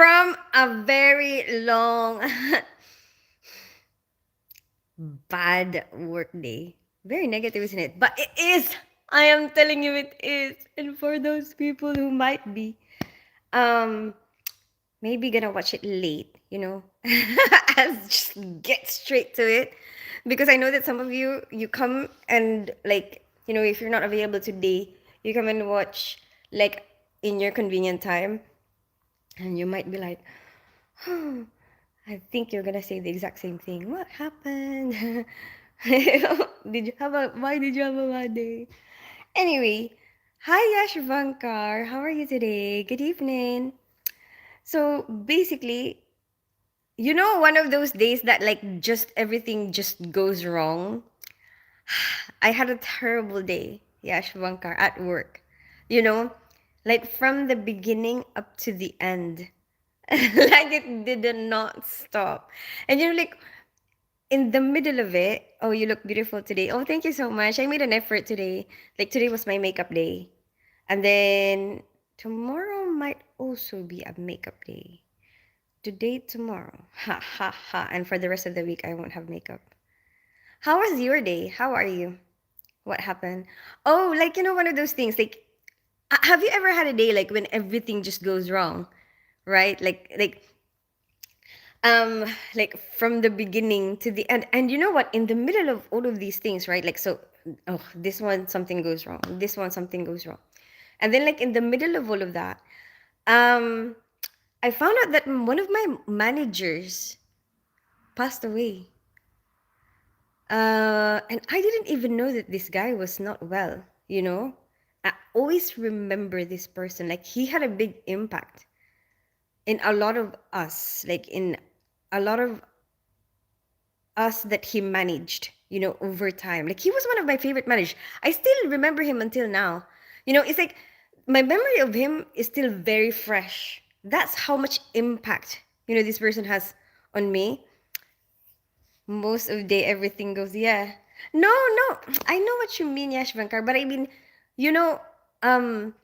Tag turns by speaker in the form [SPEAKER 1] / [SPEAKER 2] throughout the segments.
[SPEAKER 1] from a very long, bad work day. Very negative, isn't it? But it is. I am telling you, it is. And for those people who might be, um, maybe gonna watch it late, I'll just get straight to it because I know that some of you come and like, if you're not available today, you come and watch like in your convenient time, and you might be like, oh, I think you're gonna say the exact same thing. What happened? Why did you have a bad day? Anyway, hi Yash Vankar. How are you today? Good evening. So basically, one of those days that like just everything just goes wrong. I had a terrible day, Yash Vankar, at work. You know, like from the beginning up to the end. Like it did not stop. And like in the middle of it, oh, you look beautiful today. Oh, thank you so much. I made an effort today. Like today was my makeup day. And then tomorrow might also be a makeup day. Today, tomorrow. Ha ha ha. And for the rest of the week, I won't have makeup. How was your day? How are you? What happened? Oh, like, one of those things. Like, have you ever had a day like when everything just goes wrong? Right? Um, like from the beginning to the end. And you know what? In the middle of all of these things, right? Like, so, oh, this one, something goes wrong. This one, something goes wrong. And then, like, in the middle of all of that, um, I found out that one of my managers passed away. And I didn't even know that this guy was not well. I always remember this person. Like, he had a big impact in a lot of us, like, in a lot of us that he managed, over time. Like, he was one of my favorite managers. I still remember him until now. It's like my memory of him is still very fresh. That's how much impact, this person has on me. Most of the day, everything goes, yeah. No, no, I know what you mean, Yash Vankar, but I mean, you know, um,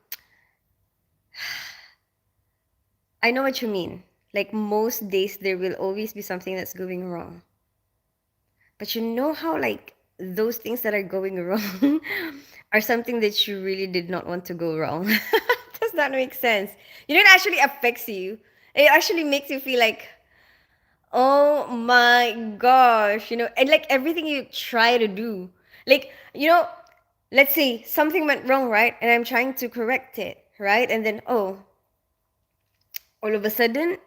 [SPEAKER 1] I know what you mean. Like most days, there will always be something that's going wrong. But you know how, like, those things that are going wrong are something that you really did not want to go wrong. Does that make sense? It actually affects you. It actually makes you feel like, oh my gosh, and like everything you try to do, like, let's say something went wrong, right? And I'm trying to correct it, right? And then, oh, all of a sudden,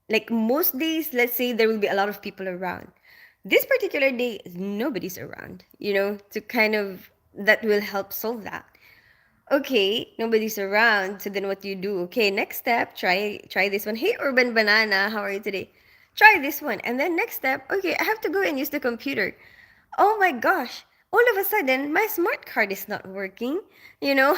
[SPEAKER 1] like most days, let's say there will be a lot of people around. This particular day, nobody's around, to kind of that will help solve that. Okay, nobody's around. So then what do you do? Okay, next step, try this one. Hey, Urban Banana, how are you today? Try this one. And then next step, okay, I have to go and use the computer. Oh my gosh. All of a sudden, my smart card is not working, you know?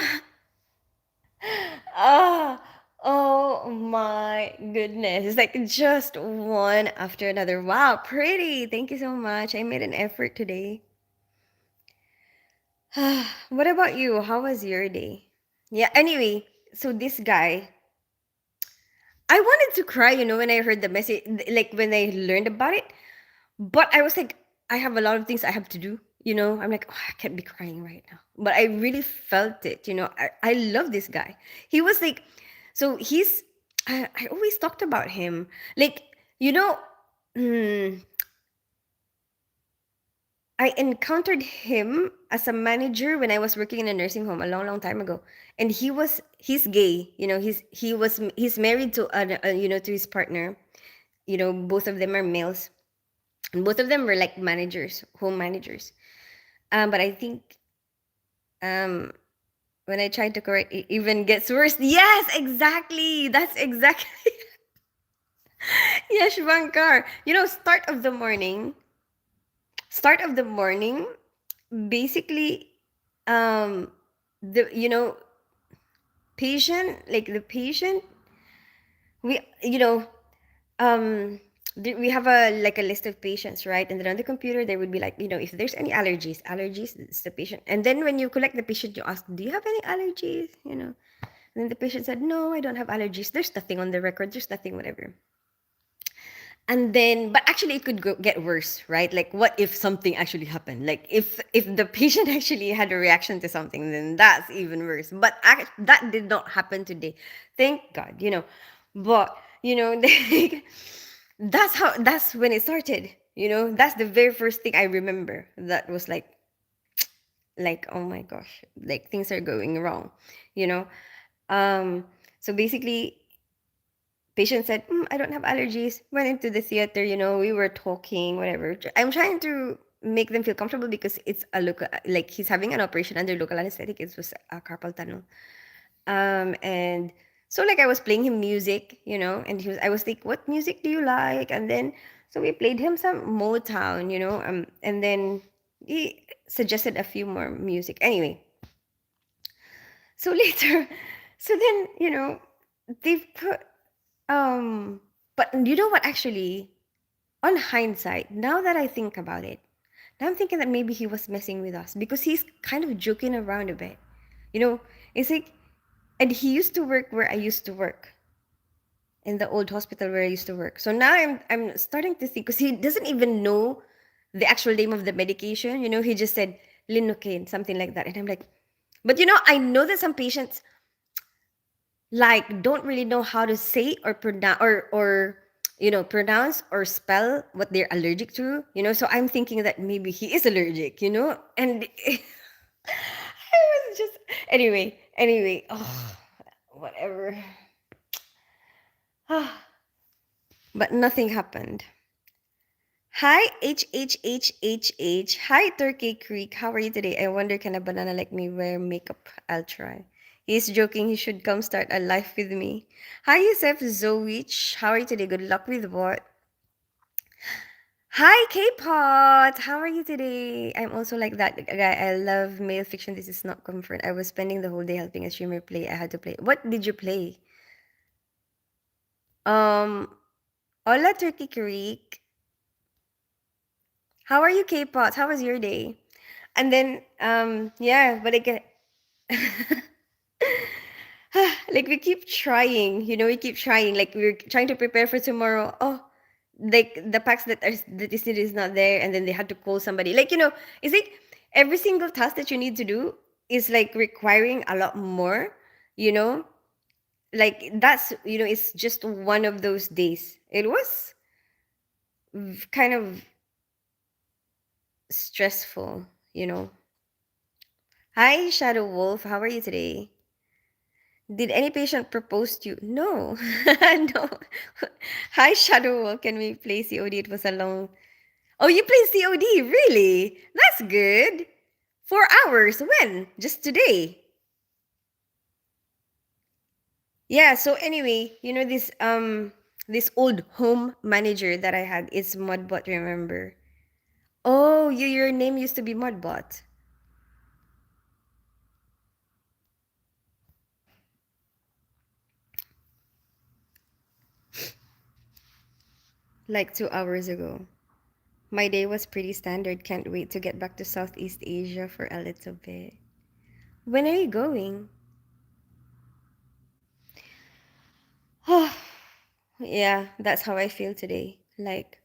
[SPEAKER 1] Ah, oh my goodness. It's like just one after another. Wow, pretty. Thank you so much. I made an effort today. What about you? How was your day? Yeah, anyway, so this guy, I wanted to cry, when I heard the message, like when I learned about it. But I was like, I have a lot of things I have to do. I'm like, oh, I can't be crying right now. But I really felt it. I love this guy. He was like, so I always talked about him. Like, you know, mm, I encountered him as a manager when I was working in a nursing home a long, long time ago, and he's gay. He's married to to his partner. Both of them are males, and both of them were like managers, home managers. But I think um when I tried to correct, it even gets worse. Yes, exactly. That's exactly. Yes, Shankar. Start of the morning, basically, um the patient, like the patient, we um we have a like a list of patients, right? And then on the computer there would be like, if there's any allergies, it's the patient. And then when you collect the patient, you ask, do you have any allergies? And then the patient said, no, I don't have allergies. There's nothing on the record. There's nothing, whatever. And then, but actually it could get worse, right? Like what if something actually happened? Like if the patient actually had a reaction to something, then that's even worse. But that did not happen today. Thank God, But, like, that's when it started. That's the very first thing I remember that was like, oh my gosh, like things are going wrong, you know um so basically, patient said, I don't have allergies. Went into the theater, we were talking, whatever. I'm trying to make them feel comfortable because it's a local, like he's having an operation under local anesthetic. It was a carpal tunnel. And so like I was playing him music, and I was like, what music do you like? And then, so we played him some Motown, and then he suggested a few more music. Anyway, so later, so then, they put, um, but you know what? Actually, on hindsight, now that I think about it, now I'm thinking that maybe he was messing with us because he's kind of joking around a bit. You know, it's like, and he used to work where I used to work, in the old hospital where I used to work. So now I'm starting to think because he doesn't even know the actual name of the medication. He just said Linocaine, something like that, and I'm like, but I know that some patients like don't really know how to say or pronounce or pronounce or spell what they're allergic to, so I'm thinking that maybe he is allergic, and I was just, anyway, oh, whatever. But nothing happened. Hi, HHHHH. Hi, Turkey Creek. How are you today? I wonder, can a banana like me wear makeup? I'll try. He's joking. He should come start a life with me. Hi, Yusef Zoich. How are you today? Good luck with what? Hi, K-Pot. How are you today? I'm also like that guy. I love male fiction. This is not comfort. I was spending the whole day helping a streamer play. I had to play. What did you play? Um, Hola, Turkey Creek. How are you, K-Pot? How was your day? And then, yeah, but like, like we keep trying, we keep trying. Like we're trying to prepare for tomorrow. Oh, like the packs that is not there, and then they had to call somebody. Like it's like every single task that you need to do is like requiring a lot more. You know, like that's it's just one of those days. It was kind of stressful. You know. Hi, Shadow Wolf. How are you today? Did any patient propose to you? No. No. Hi, Shadow Wolf. Can we play COD? It was a long. Oh, you play COD? Really? That's good. 4 hours. When? Just today. Yeah, so anyway, this old home manager that I had is Mudbot, remember? Oh, your name used to be Mudbot. Like 2 hours ago. My day was pretty standard. Can't wait to get back to Southeast Asia for a little bit. When are you going? Oh, yeah, that's how I feel today. Like,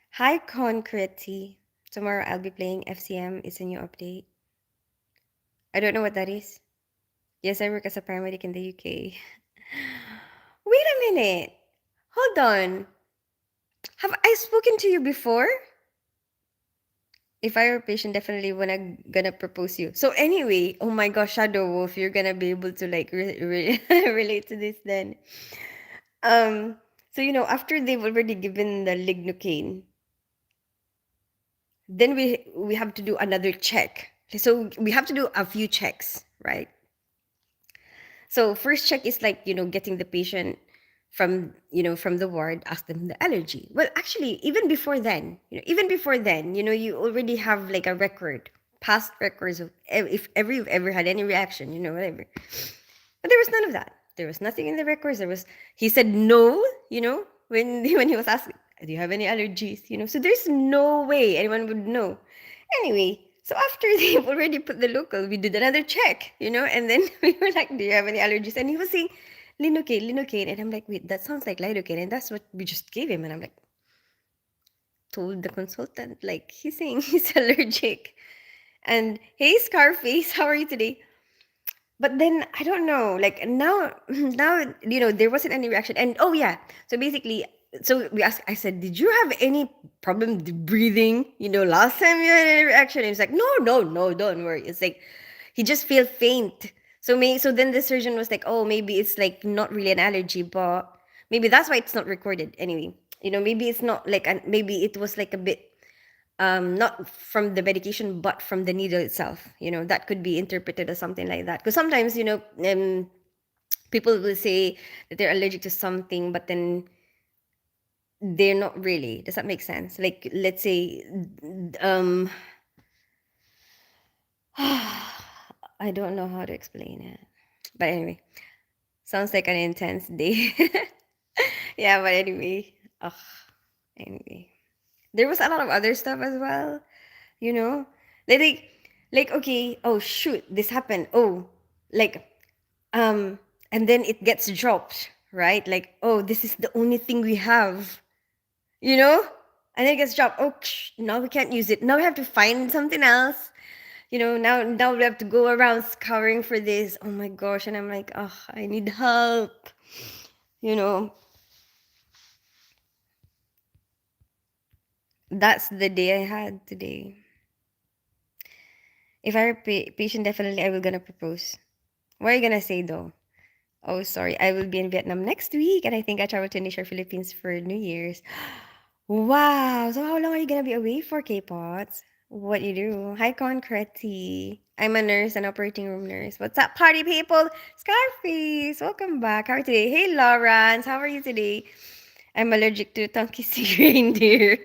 [SPEAKER 1] hi, Concrete. Tomorrow I'll be playing FCM. It's a new update. I don't know what that is. Yes, I work as a paramedic in the UK. Wait a minute. Hold on. Have I spoken to you before? If I were a patient, definitely when I'm gonna propose you. So anyway, oh my gosh, Shadow Wolf, you're gonna be able to like relate to this then. Um, so after they've already given the lignocaine, then we have to do another check. So we have to do a few checks, right? So first check is like, getting the patient from the ward, ask them the allergy. Well, actually, even before then, you already have like a record, past records of if ever you've ever had any reaction, whatever. But there was none of that. There was nothing in the records. He said no, when when he was asked, do you have any allergies? So there's no way anyone would know. Anyway, So after they've already put the local, we did another check, and then we were like, "Do you have any allergies?" And he was saying, "Lidocaine, lidocaine," and I'm like, "Wait, that sounds like lidocaine," and that's what we just gave him. And I'm like, told the consultant, like, he's saying he's allergic. And hey, Scarface, how are you today? But then I don't know, like now, now there wasn't any reaction. And oh yeah, so basically, so we asked. I said, "Did you have any problem breathing? Last time you had any reaction?" And he's like, "No, no, no, don't worry." It's like he just feel faint. So then the surgeon was like, "Oh, maybe it's like not really an allergy, but maybe that's why it's not recorded anyway. Maybe it's not like, maybe it was like a bit." Not from the medication but from the needle itself, that could be interpreted as something like that, because sometimes people will say that they're allergic to something but then they're not really. Does that make sense? Like, let's say, um I don't know how to explain it, but anyway, sounds like an intense day. Yeah, but anyway, ugh, anyway, there was a lot of other stuff as well, you know like like, okay, oh shoot, this happened, oh, like, um and then it gets dropped, right? Like, oh, this is the only thing we have, you know and then it gets dropped. Oh, now we can't use it, now we have to find something else. Now we have to go around scouring for this. Oh my gosh, and I'm like, oh, I need help, you know that's the day I had today. If I were patient, definitely I will gonna propose. What are you gonna say though? Oh, sorry. I will be in Vietnam next week, and I think I travel to Indonesia, Philippines for New Year's. Wow. So how long are you gonna be away for, K-Pots? What you do? Hi, Concreti. I'm a nurse, an operating room nurse. What's up, party people? Scarface, welcome back. How are you today? Hey, Lawrence, how are you today? I'm allergic to Tonkisi reindeer.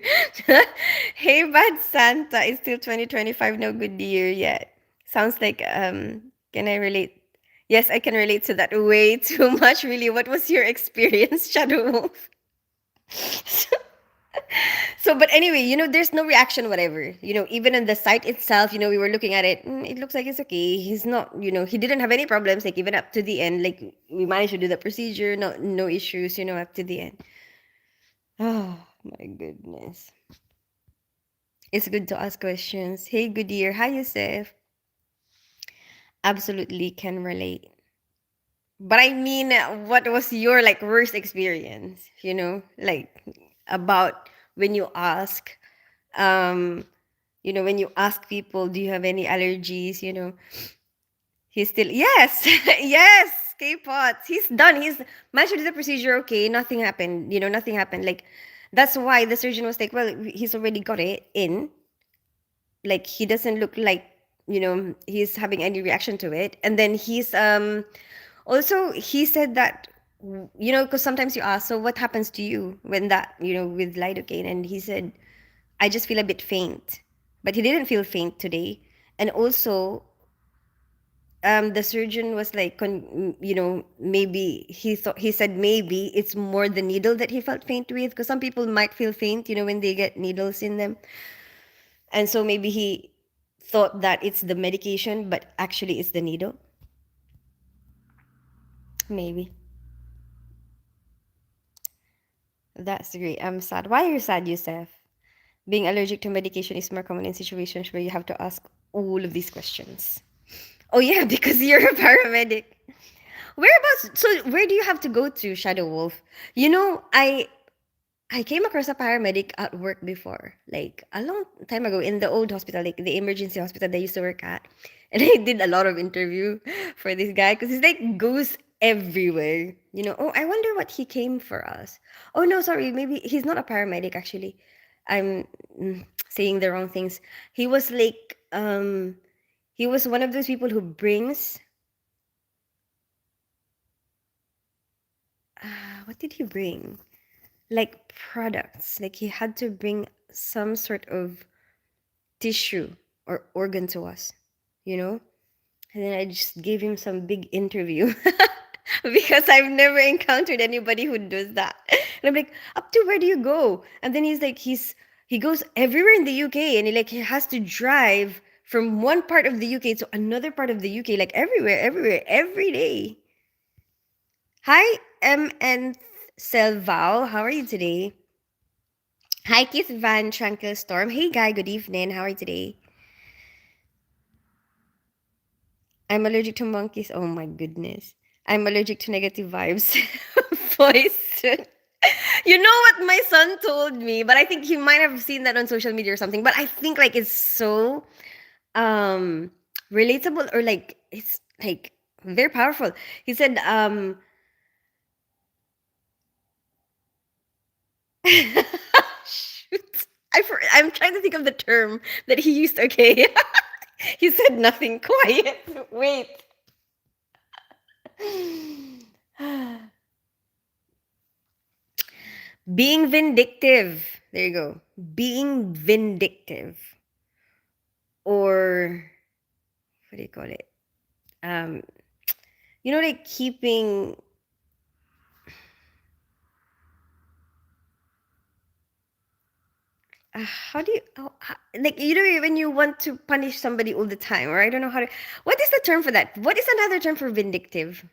[SPEAKER 1] Hey, Bad Santa. It's still 2025, no good year yet. Sounds like, can I relate? Yes, I can relate to that way too much, really. What was your experience, Shadow Wolf? So, but anyway, there's no reaction, whatever. Even in the site itself, we were looking at it. It looks like it's okay. He's not, he didn't have any problems, like, even up to the end. Like, we managed to do the procedure, no issues, up to the end. Oh, my goodness. It's good to ask questions. Hey, good year. Hi, Yusuf. Absolutely can relate. But I mean, what was your like worst experience? Like, about when you ask, um, when you ask people, do you have any allergies? He's still, yes, yes, K-Pots. He's done. He's managed to do the procedure. Okay, nothing happened. Nothing happened. Like, that's why the surgeon was like, well, he's already got it in. Like, he doesn't look like, he's having any reaction to it. And then also, he said that, because sometimes you ask, so what happens to you when that, with lidocaine? And he said, I just feel a bit faint. But he didn't feel faint today. And also, the surgeon was like, maybe he said maybe it's more the needle that he felt faint with, because some people might feel faint, when they get needles in them. And so maybe he thought that it's the medication, but actually it's the needle. Maybe. That's great. I'm sad. Why are you sad, Yusef? Being allergic to medication is more common in situations where you have to ask all of these questions. Oh yeah, because you're a paramedic. Whereabouts? So where do you have to go to, Shadow Wolf? I came across a paramedic at work before, like a long time ago, in the old hospital, like the emergency hospital that I used to work at. And I did a lot of interview for this guy because he's like goes everywhere. Oh, I wonder what he came for us. Oh no, sorry, maybe he's not a paramedic actually. I'm saying the wrong things. He was like, he was one of those people who brings, what did he bring? Like products. Like, he had to bring some sort of tissue or organ to us, you know? And then I just gave him some big interview because I've never encountered anybody who does that. And I'm like, up to where do you go? And then he's like, he goes everywhere in the UK, and he has to drive from one part of the UK to another part of the UK, like everywhere, every day. Hi, MN Selval. How are you today? Hi, Keith Van Tranquil Storm. Hey, Guy. Good evening. How are you today? I'm allergic to monkeys. Oh my goodness. I'm allergic to negative vibes. Voice. You know what my son told me, but I think he might have seen that on social media or something. But I think like it's so um relatable, or like it's like very powerful. He said shoot. I'm trying to think of the term that he used. Okay. He said nothing. Quiet. Wait. Being vindictive. There you go. Being vindictive. Or what do you call it? Um, like keeping. How do you? Like when you want to punish somebody all the time, or I don't know how to. What is the term for that? What is another term for vindictive?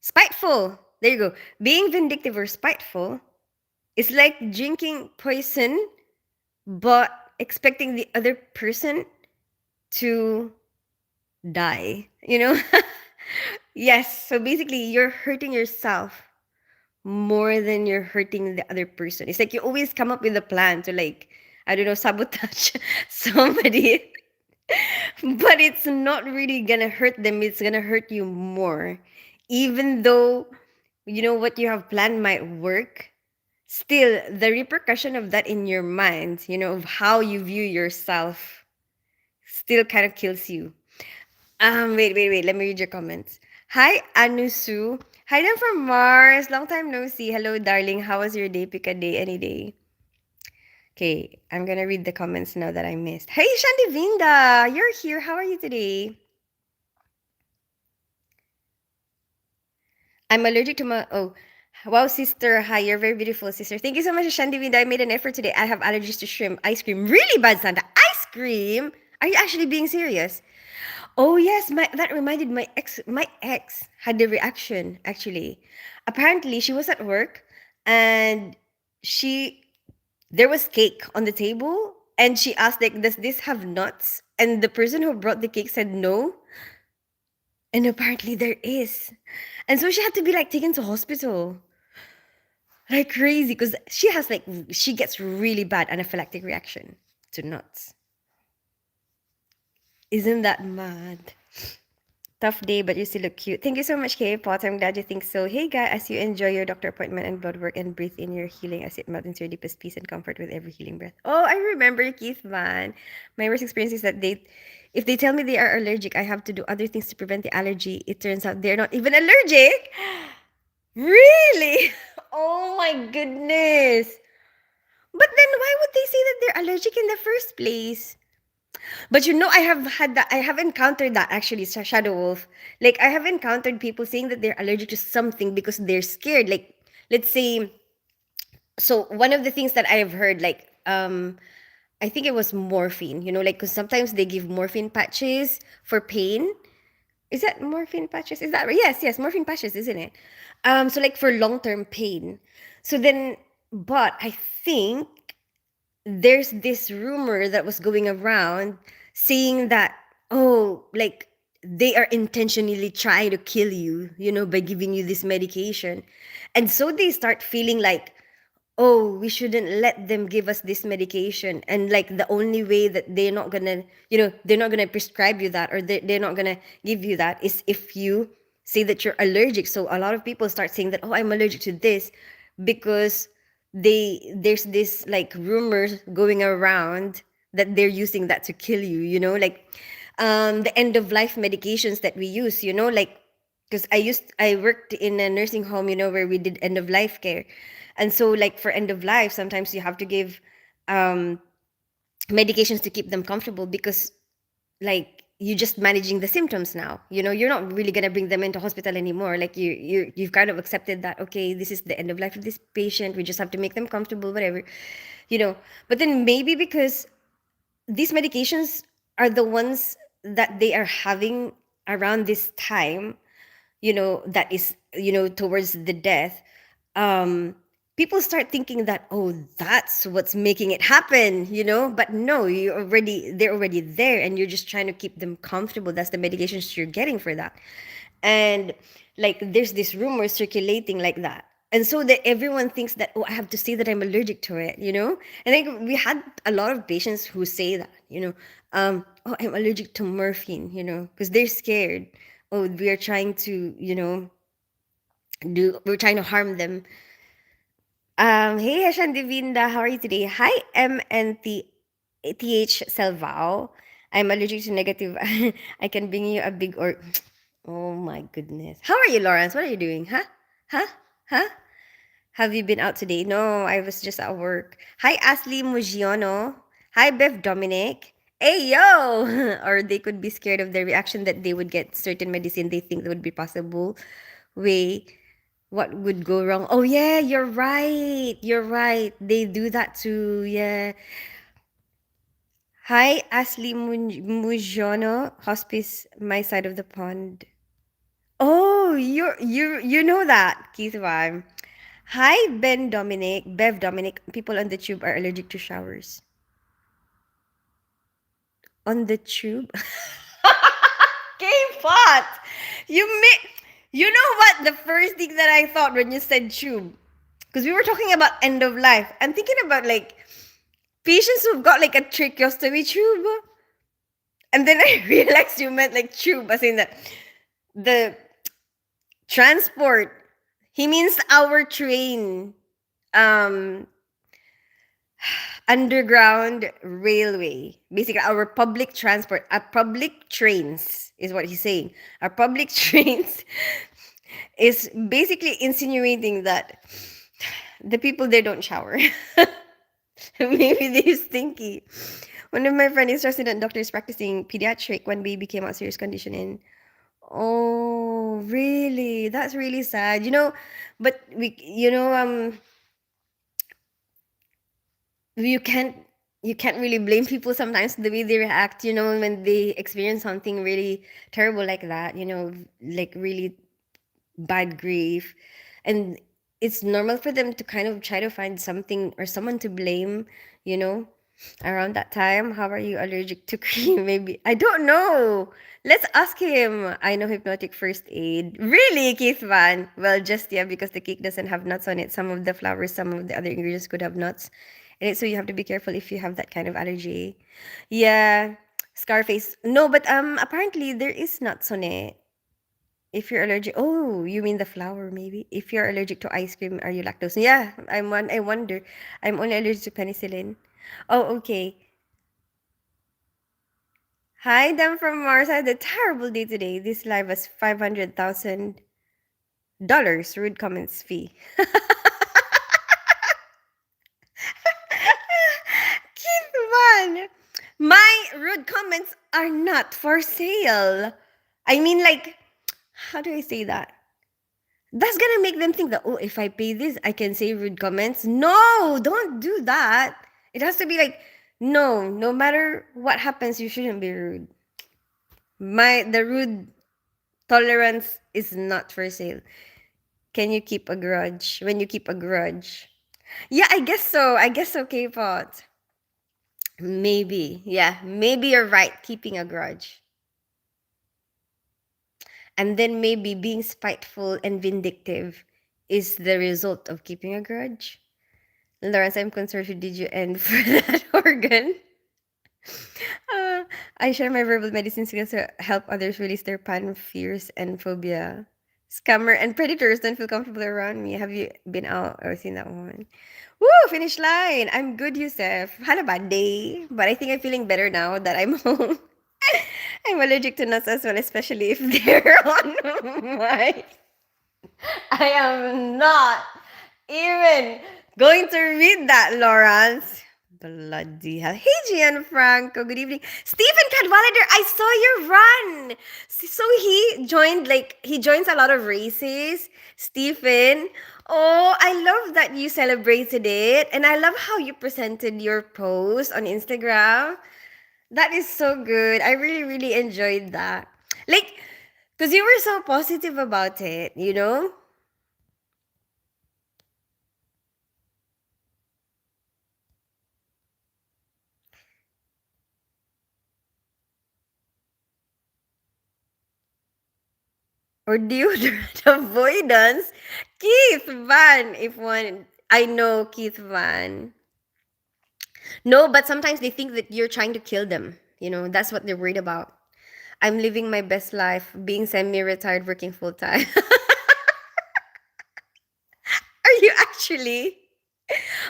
[SPEAKER 1] Spiteful. There you go. Being vindictive or spiteful is like drinking poison, but expecting the other person to die. Yes. So basically, you're hurting yourself more than you're hurting the other person. It's like you always come up with a plan to, like, I don't know, sabotage somebody, but it's not really gonna hurt them. It's gonna hurt you more, even though what you have planned might work. Still, the repercussion of that in your mind, of how you view yourself, still kind of kills you. Wait. Let me read your comments. Hi, Anusu. Hi, them from Mars. Long time no see. Hello, darling. How was your day? Pick a day, any day. Okay, I'm gonna read the comments now that I missed. Hey, Shandivinda, you're here. How are you today? I'm allergic to my. Oh, wow, sister. Hi, you're very beautiful, sister. Thank you so much, Shandivinda. I made an effort today. I have allergies to shrimp, ice cream. Really bad, Santa. Ice cream? Are you actually being serious? Oh yes, that reminded my ex had the reaction actually. Apparently she was at work, and she there was cake on the table, and she asked, like, does this have nuts? And the person who brought the cake said no, and apparently there is. And so she had to be like taken to hospital. Like crazy, because she gets really bad anaphylactic reaction to nuts. Isn't that mad? Tough day, but you still look cute. Thank you so much, K Pot. I'm glad you think so. Hey, guy, as you enjoy your doctor appointment and blood work and breathe in your healing as it melts into your deepest peace and comfort with every healing breath. Oh, I remember Keith Van. My worst experience is that if they tell me they are allergic, I have to do other things to prevent the allergy. It turns out they're not even allergic. Really? Oh my goodness. But then why would they say that they're allergic in the first place? But I have encountered that actually, Shadow Wolf. Like, I have encountered people saying that they're allergic to something because they're scared. Like, let's say, so one of the things that I have heard, like, I think it was morphine, like, because sometimes they give morphine patches for pain. Is that morphine patches? Is that right? Yes, morphine patches, isn't it? So like for long-term pain. So then, but I think there's this rumor that was going around saying that, oh, like, they are intentionally trying to kill you, by giving you this medication. And so they start feeling like, oh, we shouldn't let them give us this medication, and like the only way that they're not gonna prescribe you that, or they're not gonna give you that, is if you say that you're allergic. So a lot of people start saying that, oh, I'm allergic to this, because there's this like rumors going around that they're using that to kill you, like the end of life medications that we use, like, because I worked in a nursing home, where we did end of life care. And so, like, for end of life, sometimes you have to give um medications to keep them comfortable, because, like, you're just managing the symptoms now, you're not really going to bring them into hospital anymore. Like, you've kind of accepted that, okay, this is the end of life of this patient, we just have to make them comfortable, whatever. But then maybe because these medications are the ones that they are having around this time, that is, towards the death. um People start thinking that, oh, that's what's making it happen, but no, they're already there, and you're just trying to keep them comfortable. That's the medications you're getting for that. And like, there's this rumor circulating like that, and so that everyone thinks that, oh, I have to say that I'm allergic to it, and like, we had a lot of patients who say that, oh, I'm allergic to morphine, because they're scared. Oh, we are trying to, we're trying to harm them. Hey, Hashan Divinda, how are you today? Hi, MNTH Salvao. I'm allergic to negative. I can bring you a big or. Oh my goodness. How are you, Lawrence? What are you doing? Huh? Huh? Huh? Have you been out today? No, I was just at work. Hi, Ashley Mugiono. Hi, Bev Dominic. Hey, yo! Or they could be scared of the reaction that they would get certain medicine they think that would be possible. Wait, what would go wrong? Oh, yeah, you're right. You're right. They do that too. Yeah. Hi, Ashley Mugiono. Hospice, my side of the pond. Oh, you know that, Keith Van. Hi, Bev Dominic. People on the tube are allergic to showers. On the tube? K-pot! You may, you know what? The first thing that I thought when you said tube, because we were talking about end of life. I'm thinking about like patients who've got like a tracheostomy tube, and then I realized you meant like tube, as in the transport. He means our train. Um, Underground railway, basically our public transport, our public trains is what he's saying. Our public trains is basically insinuating that the people there don't shower. Maybe they're stinky. One of my friends is resident doctor is practicing pediatric when baby came out serious condition in. Oh, really? That's really sad. But you can't really blame people sometimes the way they react, when they experience something really terrible like that, like really bad grief. And it's normal for them to kind of try to find something or someone to blame, you know around that time. How are you allergic to cream? Maybe, I don't know. Let's ask him. I know hypnotic first aid. Really, Keith Van? Well, just, yeah, because the cake doesn't have nuts on it. Some of the flowers, some of the other ingredients could have nuts in it, so you have to be careful if you have that kind of allergy. Yeah, Scarface. No, but apparently there is nuts on it. If you're allergic, oh, you mean the flour maybe? If you're allergic to ice cream, are you lactose? Yeah, I wonder. I'm only allergic to penicillin. Oh, okay. Hi, them from Mars. I had a terrible day today. This live was $500,000 rude comments fee. Keith man, my rude comments are not for sale. I mean, like, how do I say that? That's gonna make them think that, oh, if I pay this, I can say rude comments. No, don't do that. It has to be like, no matter what happens, you shouldn't be rude. The rude tolerance is not for sale. Can you keep a grudge when you keep a grudge? Yeah, I guess so. I guess so, K-pot. Maybe. Yeah, maybe you're right, keeping a grudge. And then maybe being spiteful and vindictive is the result of keeping a grudge. Lawrence, I'm concerned. Who did you end for that organ? Uh, I share my verbal medicine skills to help others release their pan fears and phobia. Scammer and predators don't feel comfortable around me. Have you been out or seen that one? Woo! Finish line. I'm good, Yusef. Had a bad day, but I think I'm feeling better now that I'm home. I'm allergic to nuts as well, especially if they're on my. I am not even going to read that, Lawrence. Bloody hell. Hey, Gianfranco. Good evening. Stephen Cadwallader, I saw your run. So he joins a lot of races. Stephen. Oh, I love that you celebrated it. And I love how you presented your post on Instagram. That is so good. I really, really enjoyed that. Like, because you were so positive about it, you know? Or deodorant avoidance. Keith Van, if one, I know Keith Van. No, but sometimes they think that you're trying to kill them. You know, that's what they're worried about. I'm living my best life, being semi-retired, working full time. Are you actually?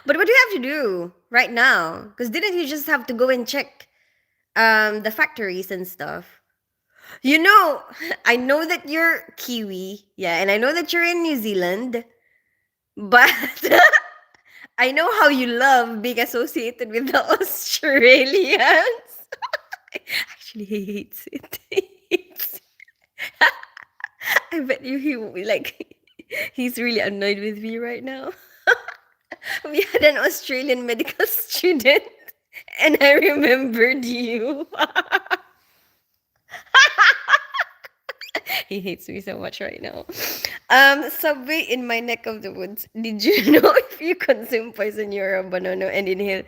[SPEAKER 1] But what do you have to do right now? Because didn't you just have to go and check the factories and stuff? You know, I know that you're Kiwi, yeah, and I know that you're in New Zealand, but I know how you love being associated with the Australians. Actually, he hates it. He hates it. I bet you he will be like he's really annoyed with me right now. We had an Australian medical student and I remembered you. He hates me so much right now. Subway in my neck of the woods. Did you know if you consume poison you're a banana and inhale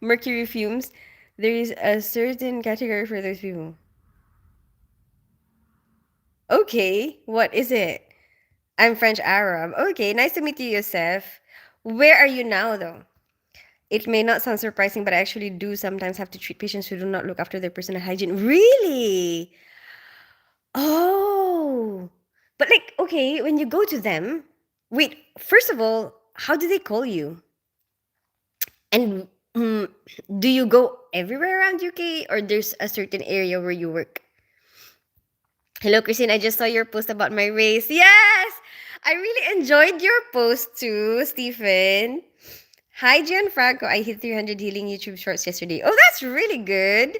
[SPEAKER 1] mercury fumes, there is a certain category for those people? Okay, what is it? I'm French Arab. Okay, nice to meet you, Yosef. Where are you now, though? It may not sound surprising, but I actually do sometimes have to treat patients who do not look after their personal hygiene. Really? Oh. But like, okay, when you go to them, wait, first of all, how do they call you? And do you go everywhere around UK or there's a certain area where you work? Hello, Christine. I just saw your post about my race. Yes! I really enjoyed your post too, Stephen. Hi, Gianfranco. I hit 300 healing YouTube shorts yesterday. Oh, that's really good.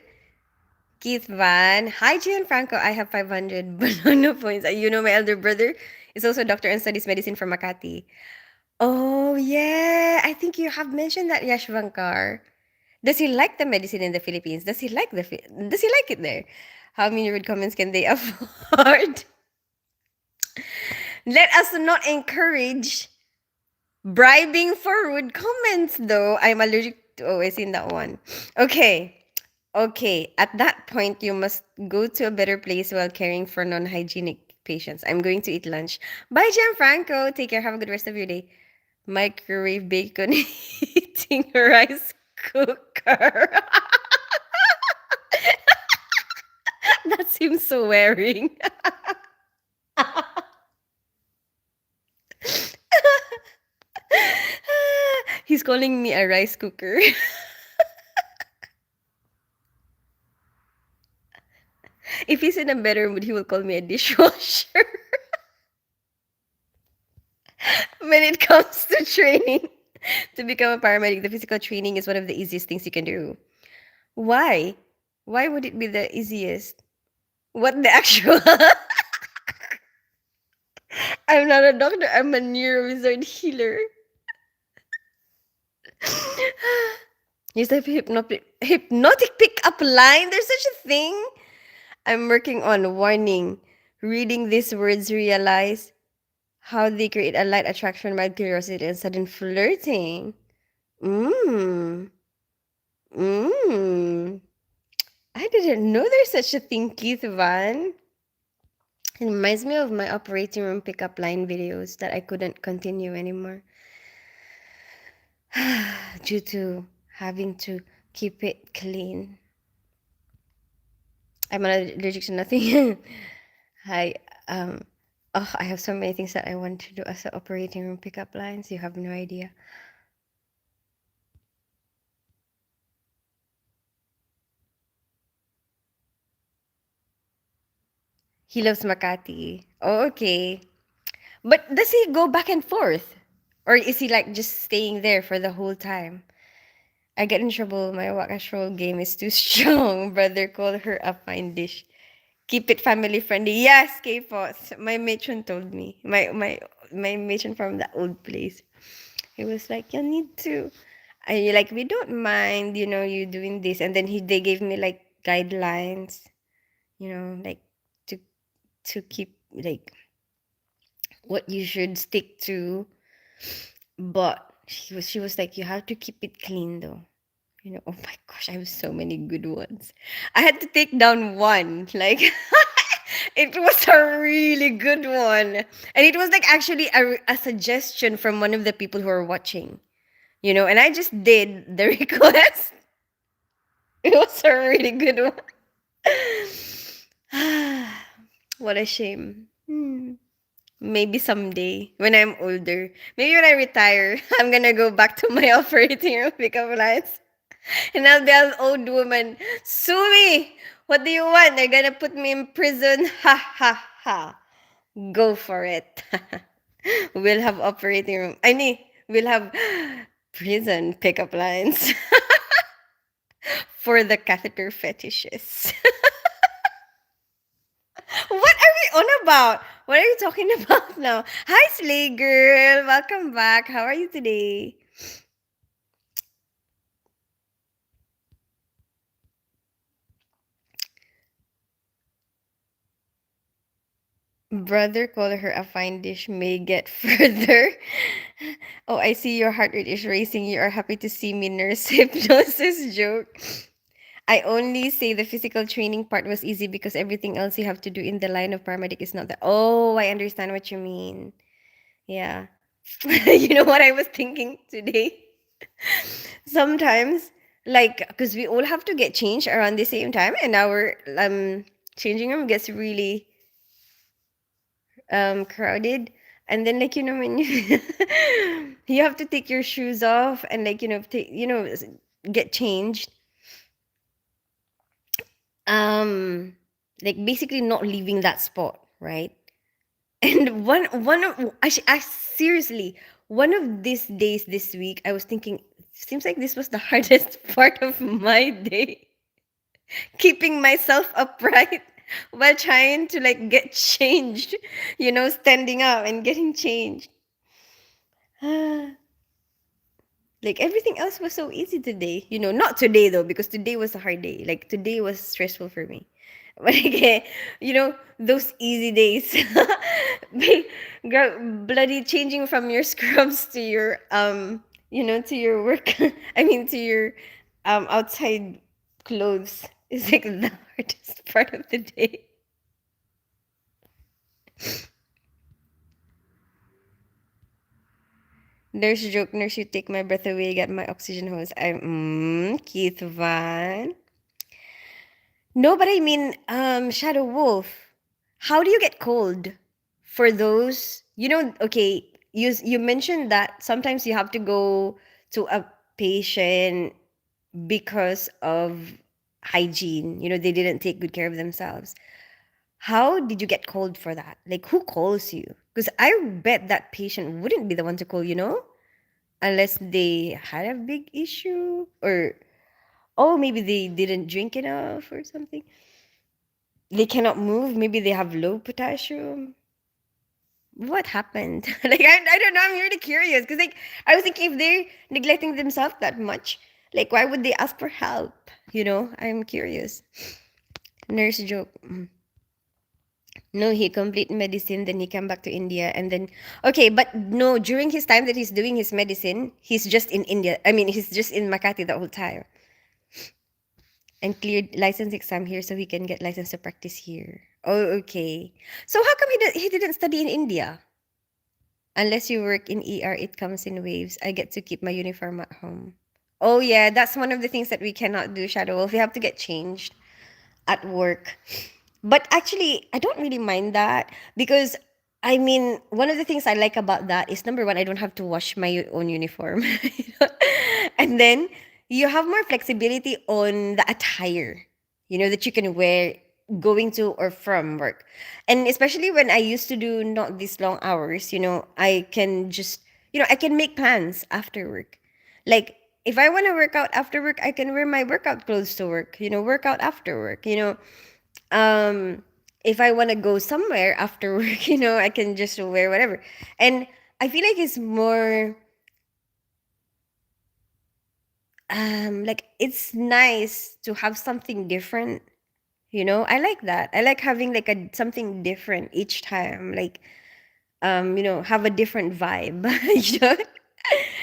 [SPEAKER 1] Keith Van. Hi, Gianfranco. I have 500 banana points. You know, my elder brother is also a doctor and studies medicine from Makati. Oh, yeah. I think you have mentioned that, Yashvankar. Does he like the medicine in the Philippines? Does he like it there? How many rude comments can they afford? Let us not encourage bribing for rude comments, though. I'm allergic to always in that one. Okay. Okay. At that point, you must go to a better place while caring for non hygienic patients. I'm going to eat lunch. Bye, Gianfranco. Take care. Have a good rest of your day. Microwave bacon eating rice cooker. That seems so wearing. He's calling me a rice cooker. If he's in a better mood, he will call me a dishwasher. When it comes to training to become a paramedic, the physical training is one of the easiest things you can do. Why? Why would it be the easiest? What the actual? I'm not a doctor. I'm a neurovisual healer. Use the hypnotic pickup line. There's such a thing. I'm working on warning. Reading these words, realize how they create a light attraction, mild curiosity, and sudden flirting. Mmm. Mmm. I didn't know there's such a thing, Keith Van. It reminds me of my operating room pickup line videos that I couldn't continue anymore due to having to keep it clean. I'm not allergic to nothing. Hi. Um. Oh, I have so many things that I want to do as an operating room pickup lines. You have no idea. He loves Makati. Oh, okay. But does he go back and forth? Or is he like just staying there for the whole time? I get in trouble. My wakash game is too strong. Brother called her a fine dish. Keep it family friendly. Yes, K-Pots. My matron told me. My matron from the old place. He was like, you need to. And you're like, we don't mind, you doing this. And then they gave me like guidelines, like to keep like what you should stick to. But she was like, you have to keep it clean though. Oh my gosh, I have so many good ones. I had to take down one. Like it was a really good one. And it was like actually a suggestion from one of the people who are watching. And I just did the request. It was a really good one. What a shame. Maybe someday when I'm older. Maybe when I retire, I'm gonna go back to my operating room pickup lines. And I'll be an old woman. Sue me! What do you want? They're gonna put me in prison. Ha ha ha. Go for it. We'll have operating room. I mean, we'll have prison pickup lines for the catheter fetishes. What are we on about? What are you talking about now? Hi, Slay Girl. Welcome back. How are you today? Brother, call her a fine dish may get further. Oh, I see your heart rate is racing. You are happy to see me, nurse. Hypnosis joke. I only say the physical training part was easy because everything else you have to do in the line of paramedic is not that. Oh, I understand what you mean. Yeah. You know what I was thinking today? Sometimes, like, because we all have to get changed around the same time, and our changing room gets really crowded. And then, like, when you you have to take your shoes off and, like, get changed. Um, like, basically not leaving that spot, right? And one of I seriously, one of these days this week, I was thinking, seems like this was the hardest part of my day, keeping myself upright while trying to like get changed, standing up and getting changed. Like everything else was so easy today. Not today though, because today was a hard day. Like today was stressful for me. But again, those easy days. Bloody changing from your scrubs to your to your work. I mean to your outside clothes is like the hardest part of the day. Nurse joke, nurse, you take my breath away, get my oxygen hose. Keith Van. No, but I mean, Shadow Wolf, how do you get cold? For those, okay, you mentioned that sometimes you have to go to a patient because of hygiene. They didn't take good care of themselves. How did you get cold for that? Like, who calls you? Because I bet that patient wouldn't be the one to call, unless they had a big issue or, oh, maybe they didn't drink enough or something. They cannot move. Maybe they have low potassium. What happened? Like I don't know. I'm really curious because like I was thinking if they're neglecting themselves that much, like why would they ask for help? I'm curious. Nurse joke. No, he complete medicine, then he came back to India, and then okay, but no, during his time that he's doing his medicine, he's just in India. I mean, he's just in Makati the whole time, and cleared license exam here, so he can get license to practice here. Oh, okay. So how come he didn't study in India? Unless you work in ER, it comes in waves. I get to keep my uniform at home. Oh yeah, that's one of the things that we cannot do, Shadow Wolf. We have to get changed at work. But actually, I don't really mind that because I mean, one of the things I like about that is number one, I don't have to wash my own uniform. And then you have more flexibility on the attire, that you can wear going to or from work. And especially when I used to do not these long hours, I can just, I can make plans after work. Like, if I want to work out after work, I can wear my workout clothes to work, work out after work, um if I want to go somewhere after work, I can just wear whatever. And I feel like it's more like it's nice to have something different. I like that. I like having like a something different each time. Like have a different vibe. you know?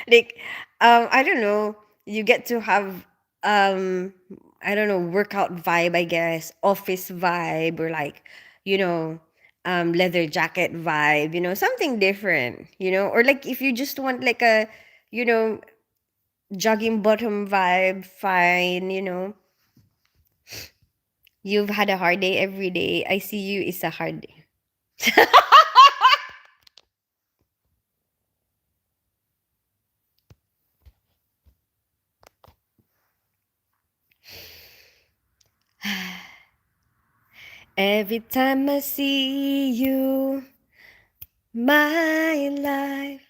[SPEAKER 1] Like I don't know, you get to have um I don't know, workout vibe, I guess, office vibe, or like, you know, leather jacket vibe, something different, or like if you just want like a, you know, jogging bottom vibe, fine, you've had a hard day every day. I see you, it's a hard day. Every time I see you, my life.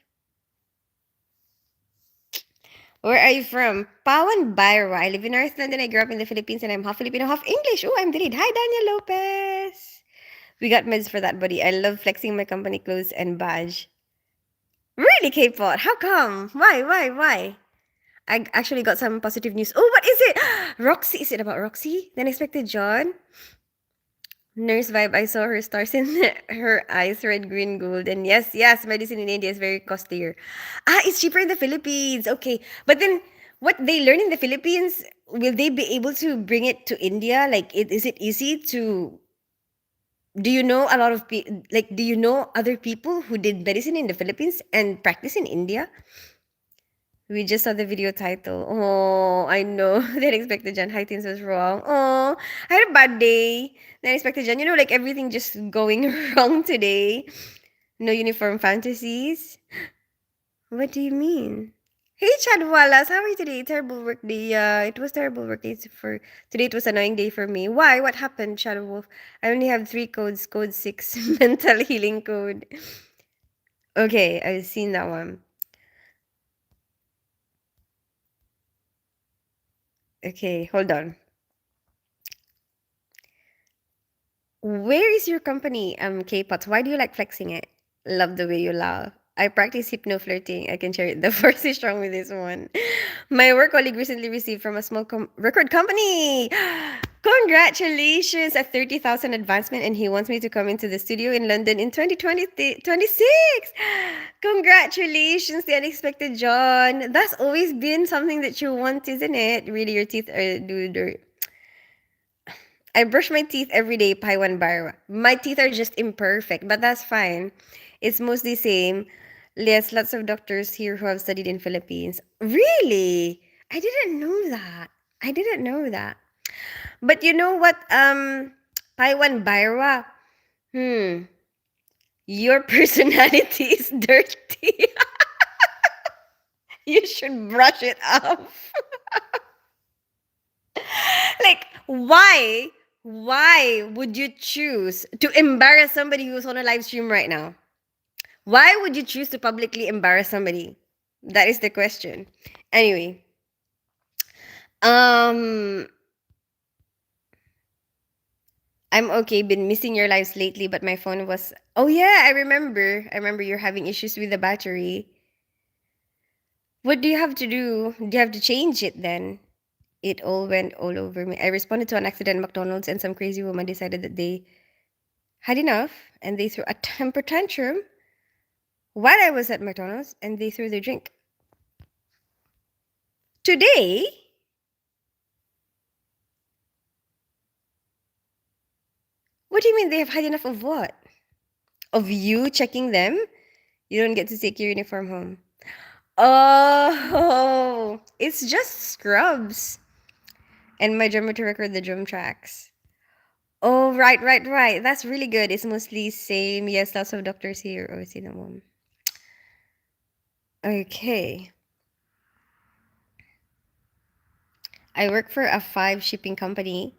[SPEAKER 1] Where are you from? Pawan Byra. I live in North London. I grew up in the Philippines and I'm half Filipino, half English. Oh, I'm delayed. Hi, Daniel Lopez. We got meds for that, buddy. I love flexing my company clothes and badge. Really, K-pop? How come? Why? I actually got some positive news. Oh, what is it? Roxy. Is it about Roxy? Then expected John. Nurse vibe. I saw her stars in her eyes, red, green, gold. And yes, medicine in India is very costlier. Ah, it's cheaper in the Philippines. Okay. But then what they learn in the Philippines, will they be able to bring it to India? Like, is it easy to. Do you know a lot of people? Like, do you know other people who did medicine in the Philippines and practice in India? We just saw the video title. Oh, I know. The unexpected Jan Hightins was wrong. Oh, I had a bad day. The unexpected Jan, like everything just going wrong today. No uniform fantasies. What do you mean? Hey, Chad Wallace, how are you today? Terrible work day. Yeah, it was terrible work day for today. It was a annoying day for me. Why? What happened, Shadow Wolf? I only have 3 codes. Code 6, mental healing code. Okay, I've seen that one. Okay, hold on. Where is your company, K-Pots? Why do you like flexing it? Love the way you laugh. I practice hypno flirting. I can share it. The force is strong with this one. My work colleague recently received from a small record company. Congratulations! A 30,000 advancement, and he wants me to come into the studio in London in 2026. Congratulations, the unexpected John. That's always been something that you want, isn't it? Really, your teeth are, dude. I brush my teeth every day, Paiwan Bar. My teeth are just imperfect, but that's fine. It's mostly same. Yes, lots of doctors here who have studied in Philippines. Really? I didn't know that. I didn't know that. But you know what? Paiwan Byra. Hmm. Your personality is dirty. You should brush it off. Like, why would you choose to embarrass somebody who's on a live stream right now? Why would you choose to publicly embarrass somebody? That is the question. Anyway, um I'm okay. Been missing your lives lately, but my phone was. Oh yeah, I remember. I remember you're having issues with the battery. What do you have to do? Do you have to change it then? It all went all over me. I responded to an accident at McDonald's, and some crazy woman decided that they had enough and they threw a temper tantrum while I was at McDonald's, and they threw their drink. Today, what do you mean they have had enough of what? Of you checking them? You don't get to take your uniform home. Oh, it's just scrubs. And my drummer to record the drum tracks. Oh, right. That's really good. It's mostly same. Yes, lots of doctors here. Oh, see the one. Okay. I work for a 5 shipping company.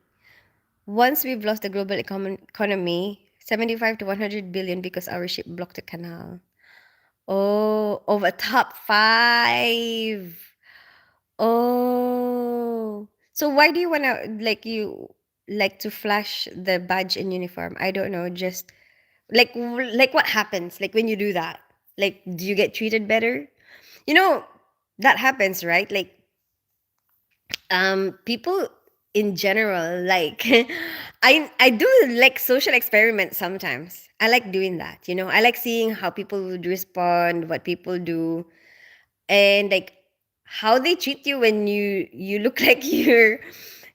[SPEAKER 1] Once we've lost the global economy, 75 to 100 billion because our ship blocked the canal. Oh, of a top 5. Oh. So why do you wanna like to flash the badge and uniform? I don't know, just like what happens like when you do that? Like do you get treated better? You know, that happens, right? Like People in general, like I do like social experiments sometimes. I like doing that, you know. I like seeing how people would respond, what people do, and like how they treat you when you look like you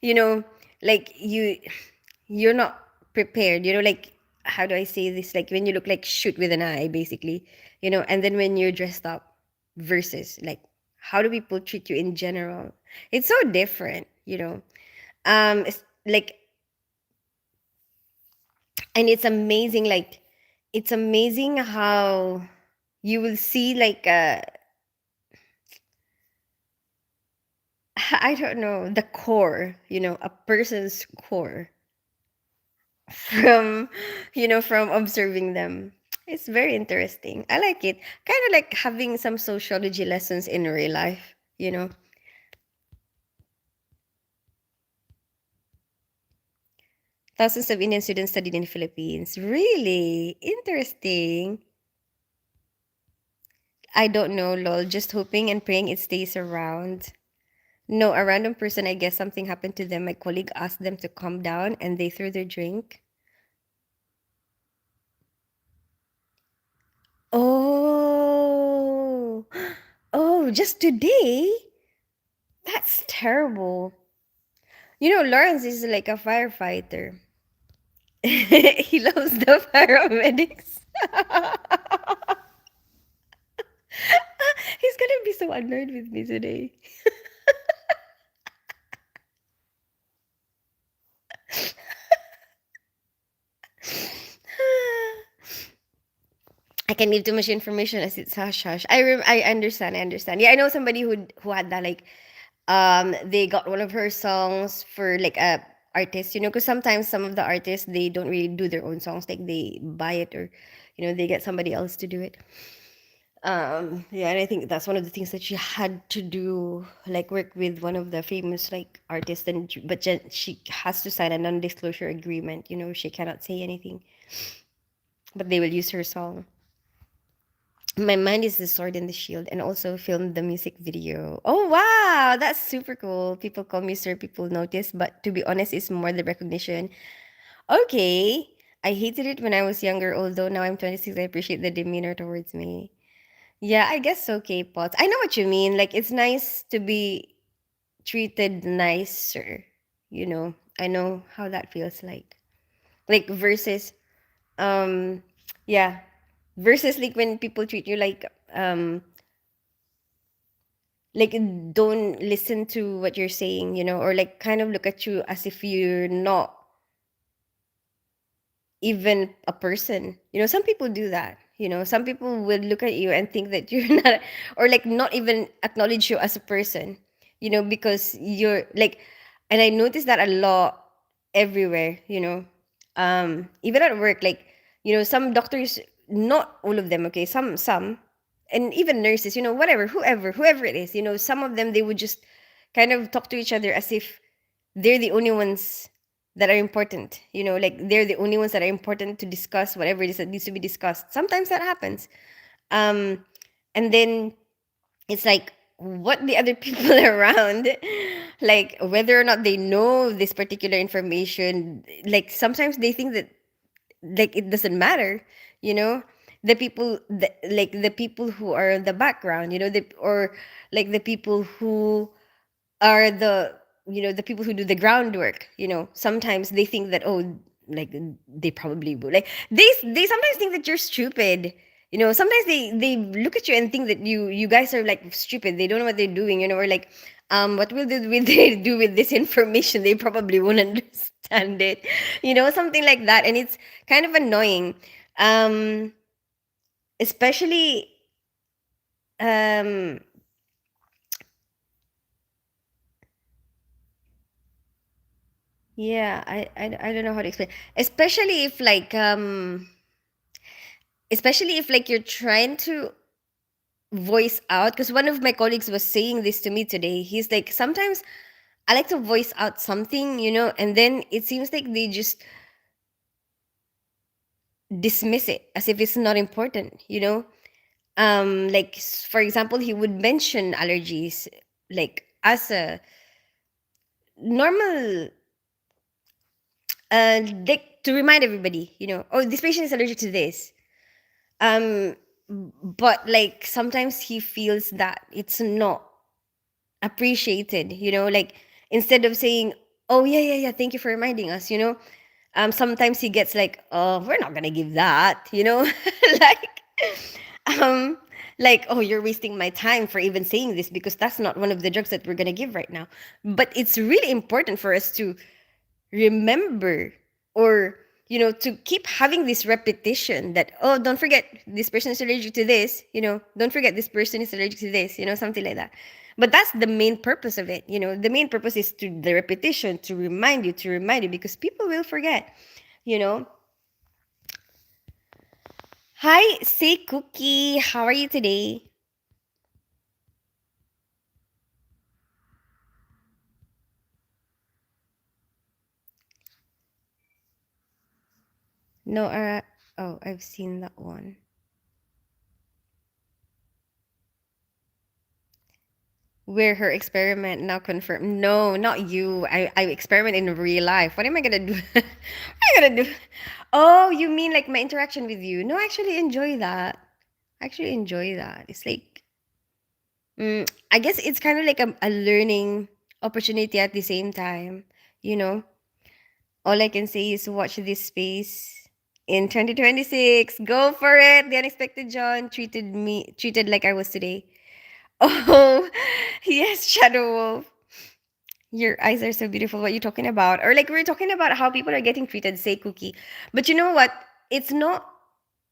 [SPEAKER 1] know, like you're not prepared, you know, like how do I say this? Like when you look like shoot with an eye, basically, you know, and then when you're dressed up versus like how do people treat you in general? It's so different, you know. It's like, and it's amazing, like it's amazing how you will see like I don't know, the core, you know, a person's core from, you know, from observing them. It's very interesting. I like it. Kind of like having some sociology lessons in real life, you know. Thousands of Indian students studied in the Philippines. Really interesting. I don't know, lol. Just hoping and praying it stays around. No, a random person, I guess something happened to them. My colleague asked them to calm down and they threw their drink. Oh, oh, just today? That's terrible. You know, Lawrence is like a firefighter. He loves the paramedics. He's gonna be so annoyed with me today. I can give too much information as it's hush hush. I understand, I understand. Yeah, I know somebody who had that like they got one of her songs for like a artist, you know, because sometimes some of the artists they don't really do their own songs, like they buy it or you know they get somebody else to do it. Yeah, and I think that's one of the things that she had to do, like work with one of the famous like artists, and she has to sign a non-disclosure agreement, you know, she cannot say anything, but they will use her song. My mind is the sword and the shield, and also filmed the music video. Oh wow, that's super cool. People call me sir, people notice, but to be honest, it's more the recognition. Okay. I hated it when I was younger, although now I'm 26, I appreciate the demeanor towards me. Yeah, I guess so, K-pots. I know what you mean. Like it's nice to be treated nicer, you know. I know how that feels like. Like versus um yeah, versus like when people treat you like don't listen to what you're saying, you know, or like kind of look at you as if you're not even a person. You know, some people do that. You know, some people will look at you and think that you're not, or like not even acknowledge you as a person, you know, because you're like, and I noticed that a lot everywhere, you know, even at work, like, you know, some doctors, not all of them, okay, some, and even nurses, you know, whatever, whoever it is, you know, some of them, they would just kind of talk to each other as if they're the only ones that are important, you know, like they're the only ones that are important to discuss whatever it is that needs to be discussed. Sometimes that happens. um and then it's like what the other people around, like whether or not they know this particular information, like sometimes they think that like it doesn't matter, you know, like the people who are in the background, you know, or like the people who are the, you know, the people who do the groundwork, you know, sometimes they think that, oh, like they probably would, like they sometimes think that you're stupid, you know, sometimes they look at you and think that you guys are like stupid, they don't know what they're doing, you know, or like what will they do with this information, they probably won't understand it, you know, something like that, and it's kind of annoying. Um especially um yeah, I don't know how to explain, especially if like especially if like you're trying to voice out, because one of my colleagues was saying this to me today, he's like, sometimes I like to voice out something, you know, and then it seems like they just dismiss it as if it's not important, you know. Like for example, he would mention allergies like as a normal, like to remind everybody, oh, this patient is allergic to this. Um, but like sometimes he feels that it's not appreciated, like instead of saying, oh yeah, yeah, yeah, thank you for reminding us, sometimes he gets like, oh, we're not gonna give that, like, um, like, oh, you're wasting my time for even saying this because that's not one of the drugs that we're gonna give right now. But it's really important for us to remember, or to keep having this repetition that, oh, don't forget this person is allergic to this, don't forget this person is allergic to this, something like that. But that's the main purpose of it. The main purpose is to the repetition, to remind you, because people will forget, you know Hi, say Cookie, how are you today? No, oh, I've seen that one. Where her experiment now confirmed. No, not you. I experiment in real life. What am I gonna do? What am I gonna do? Oh, you mean like my interaction with you? No, I actually enjoy that. I actually enjoy that. It's like, I guess it's kind of like a learning opportunity at the same time. You know, all I can say is watch this space in 2026. Go for it. The unexpected John treated like I was today. Oh, yes, Shadow Wolf. Your eyes are so beautiful. What you talking about? Or like we're talking about how people are getting treated, say Cookie. But you know what? It's not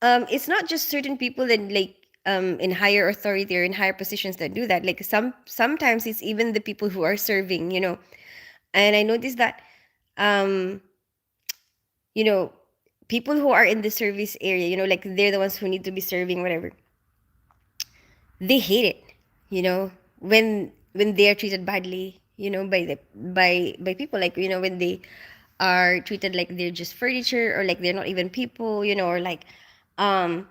[SPEAKER 1] it's not just certain people that like in higher authority or in higher positions that do that. Like sometimes it's even the people who are serving, And I noticed that um, you know, people who are in the service area, like they're the ones who need to be serving whatever. They hate it, when they are treated badly, by by people, like, when they are treated like they're just furniture, or like they're not even people, or like um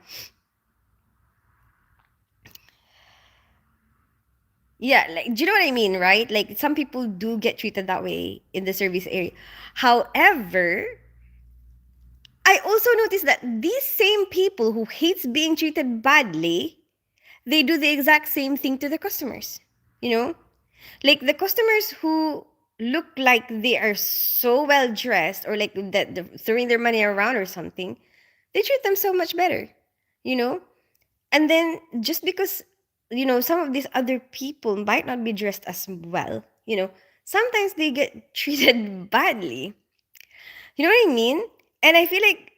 [SPEAKER 1] yeah, like, do you know what I mean, right? Like some people do get treated that way in the service area. However, I also noticed that these same people who hates being treated badly, they do the exact same thing to the customers, you know like the customers who look like they are so well dressed, or like that they're throwing their money around or something, they treat them so much better, you know and then just because some of these other people might not be dressed as well, sometimes they get treated badly. You know what I mean? And I feel like,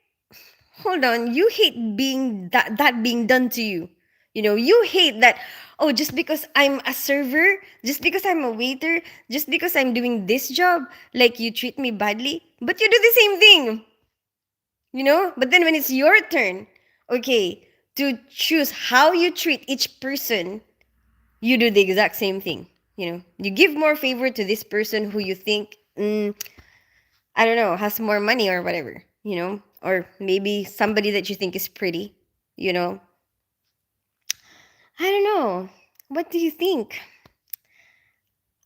[SPEAKER 1] hold on, you hate being that being done to you. You hate that, oh, just because I'm a server, just because I'm a waiter, just because I'm doing this job, like you treat me badly, but you do the same thing, but then when it's your turn, okay, to choose how you treat each person, you do the exact same thing. You give more favor to this person who you think, I don't know, has more money or whatever, or maybe somebody that you think is pretty, you know. I don't know. What do you think?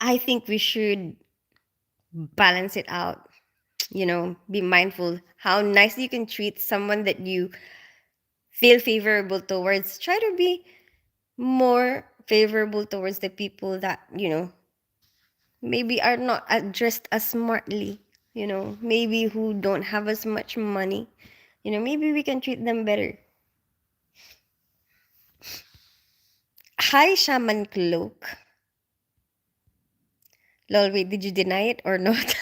[SPEAKER 1] I think we should balance it out, be mindful how nicely you can treat someone that you feel favorable towards. Try to be more favorable towards the people that, maybe are not dressed as smartly, maybe who don't have as much money. Maybe we can treat them better. Hi, Shaman Cloak. Lol, wait, did you deny it or not?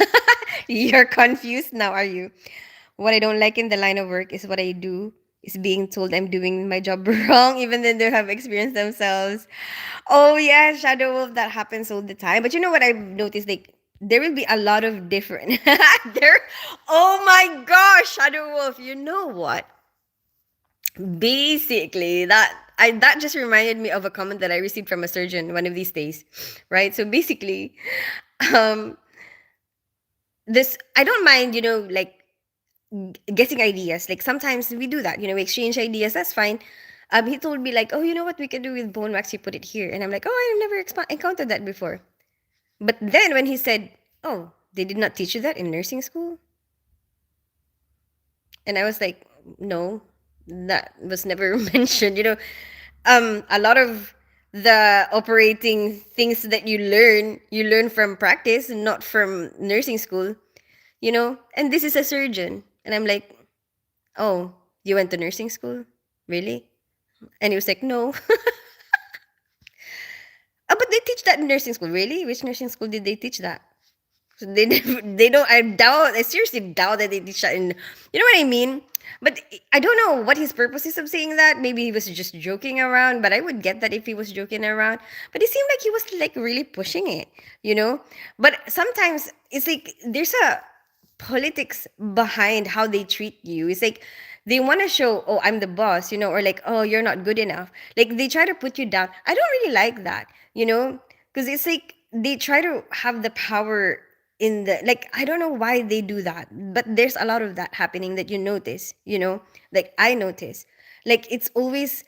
[SPEAKER 1] You're confused now, are you? What I don't like in the line of work is what I do is being told I'm doing my job wrong, even then they have experienced themselves. Oh yeah, Shadow Wolf, that happens all the time. But you know what I've noticed? Like there will be a lot of different there. Oh my gosh, Shadow Wolf, you know what? Basically, that just reminded me of a comment that I received from a surgeon one of these days, right? So basically, um, this I don't mind, like getting ideas. Like sometimes we do that, we exchange ideas. That's fine. He told me like, oh, you know what we can do with bone wax? You put it here, and I'm like, oh, I've never encountered that before. But then when he said, oh, they did not teach you that in nursing school? And I was like, no, that was never mentioned. A lot of the operating things that you learn from practice, not from nursing school, And this is a surgeon. And I'm like, oh, you went to nursing school? Really? And he was like, no. Oh, but they teach that in nursing school. Really? Which nursing school did they teach that? So they don't. I seriously doubt that they teach that in. You know what I mean? But I don't know what his purpose is of saying that. Maybe he was just joking around. But I would get that if he was joking around. But it seemed like he was like really pushing it. But sometimes it's like there's a politics behind how they treat you. It's like they want to show, oh, I'm the boss, or like, oh, you're not good enough. Like they try to put you down. I don't really like that, because it's like they try to have the power in the, like, I don't know why they do that, but there's a lot of that happening that you notice, like I notice. Like it's always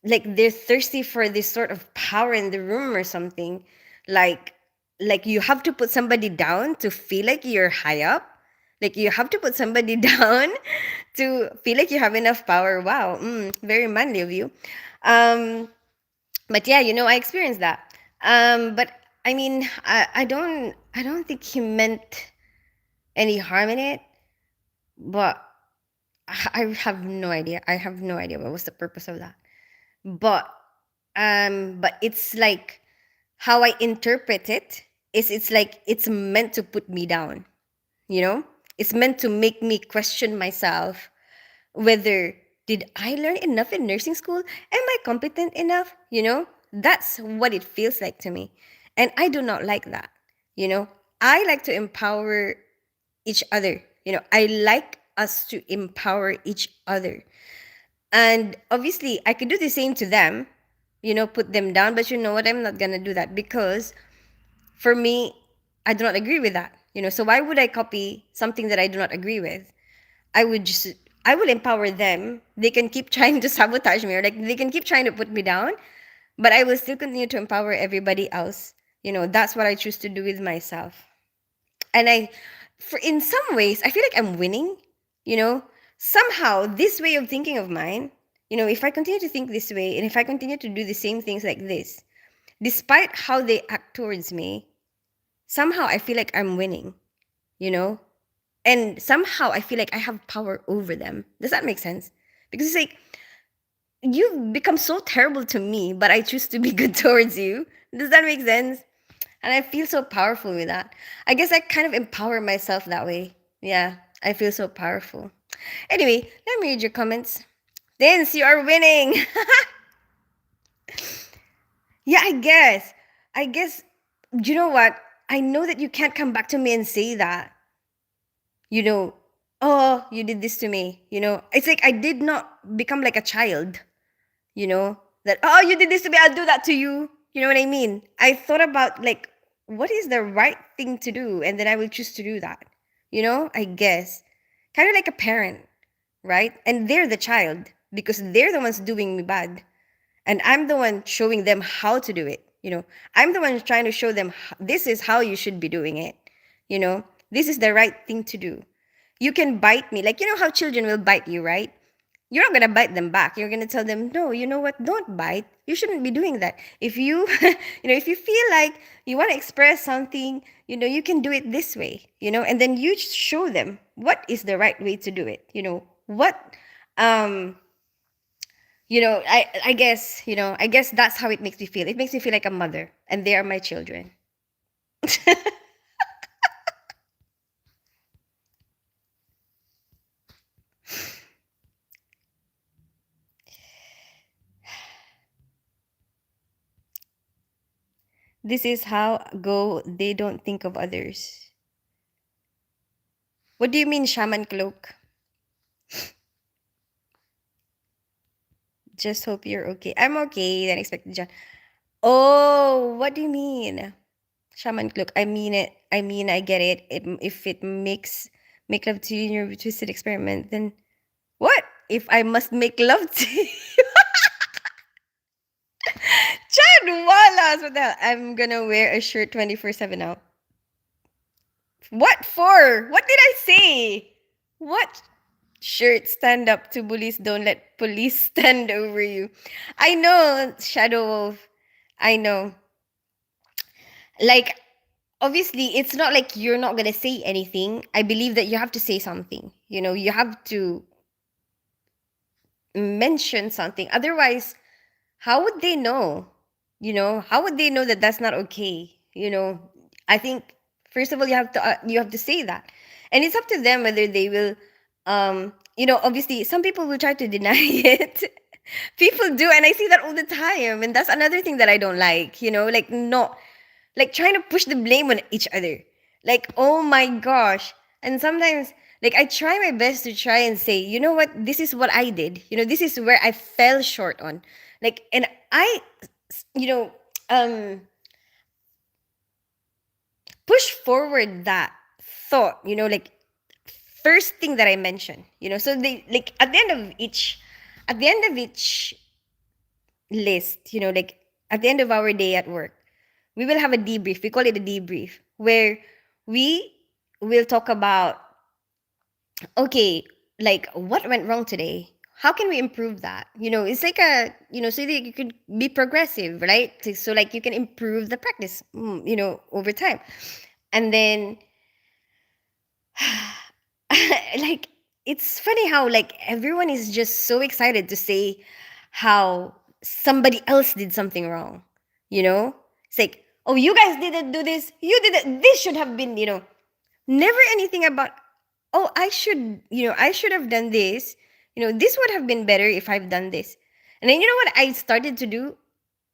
[SPEAKER 1] like they're thirsty for this sort of power in the room or something. like like you have to put somebody down to feel like you're high up. Like you have to put somebody down to feel like you have enough power. Wow, very manly of you. um but yeah, I experienced that. But I mean, I don't think he meant any harm in it. But I have no idea. I have no idea what was the purpose of that. But it's like how I interpret it is, it's like it's meant to put me down, you know? It's meant to make me question myself whether did I learn enough in nursing school? Am I competent enough? That's what it feels like to me. And I do not like that. You know, I like to empower each other. I like us to empower each other. And obviously, I could do the same to them, put them down. But you know what? I'm not going to do that because for me, I do not agree with that. So why would I copy something that I do not agree with? I would just, I will empower them. They can keep trying to sabotage me, or like they can keep trying to put me down, but I will still continue to empower everybody else. That's what I choose to do with myself. And for in some ways, I feel like I'm winning. You know, Somehow this way of thinking of mine, if I continue to think this way, and if I continue to do the same things like this, despite how they act towards me, somehow I feel like I'm winning. You know, and somehow I feel like I have power over them. Does that make sense? Because it's like you become so terrible to me, but I choose to be good towards you. Does that make sense? And I feel so powerful with that. I guess I kind of empower myself that way. Yeah, I feel so powerful. Anyway, let me read your comments. Dance, you are winning. Yeah, I guess. I guess, you know what? I know that you can't come back to me and say that. you know, oh, you did this to me. It's like I did not become like a child, that, oh, you did this to me, I'll do that to you. You know what I mean? I thought about like, what is the right thing to do? And then I will choose to do that. I guess. Kind of like a parent, right? And they're the child because they're the ones doing me bad. And I'm the one showing them how to do it. I'm the one trying to show them this is how you should be doing it. This is the right thing to do. You can bite me. Like, how children will bite you, right? You're not going to bite them back. You're going to tell them, no, you know what? Don't bite. You shouldn't be doing that. If you, if you feel like you want to express something, you can do it this way, and then you show them what is the right way to do it. Um, I guess that's how it makes me feel. It makes me feel like a mother and they are my children. This is how go they don't think of others. What do you mean, shaman cloak? Just hope you're okay. I'm okay. Then expected John. Oh, what do you mean? Shaman cloak. I mean it. I mean I get it. If it make love to you in your twisted experiment, then what? If I must make love to you? Chad Wallace, what the hell? I'm gonna wear a shirt 24/7 now. What for? What did I say? What? Shirt, stand up to bullies, don't let police stand over you. I know, Shadow Wolf. I know. Like, obviously, it's not like you're not gonna say anything. I believe that you have to say something. You have to mention something. Otherwise, how would they know? How would they know that that's not okay? I think first of all you have to say that, and it's up to them whether they will. Obviously, some people will try to deny it. People do, and I see that all the time, and that's another thing that I don't like. Like not like trying to push the blame on each other. Like, oh my gosh. And sometimes, like, I try my best to try and say, you know what, this is what I did. This is where I fell short on. Like, and you know, um, push forward that thought, like, first thing that I mentioned, so they, like, at the end of each list, like, at the end of our day at work, we will have a debrief. We call it a debrief, where we will talk about, okay, like, what went wrong today? How can we improve that? It's like so that you could be progressive, right? So like you can improve the practice, over time. And then, like, it's funny how, like, everyone is just so excited to say how somebody else did something wrong. It's like, oh, you guys didn't do this, you did it, this should have been, never anything about, oh, I should have done this, this would have been better if I've done this. And then, what I started to do,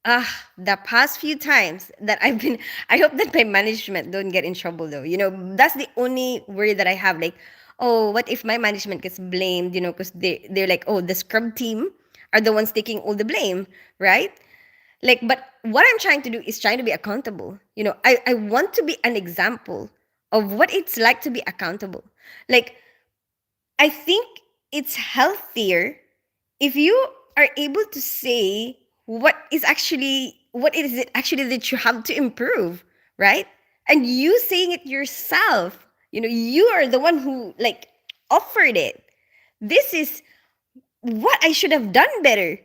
[SPEAKER 1] the past few times that I've been, I hope that my management don't get in trouble though. That's the only worry that I have. Like, oh, what if my management gets blamed? Because they're like, oh, the scrub team are the ones taking all the blame, right? Like, but what I'm trying to do is trying to be accountable. I want to be an example of what it's like to be accountable. Like, I think it's healthier if you are able to say what is it actually that you have to improve, right? And you saying it yourself, you are the one who, like, offered it. This is what I should have done better.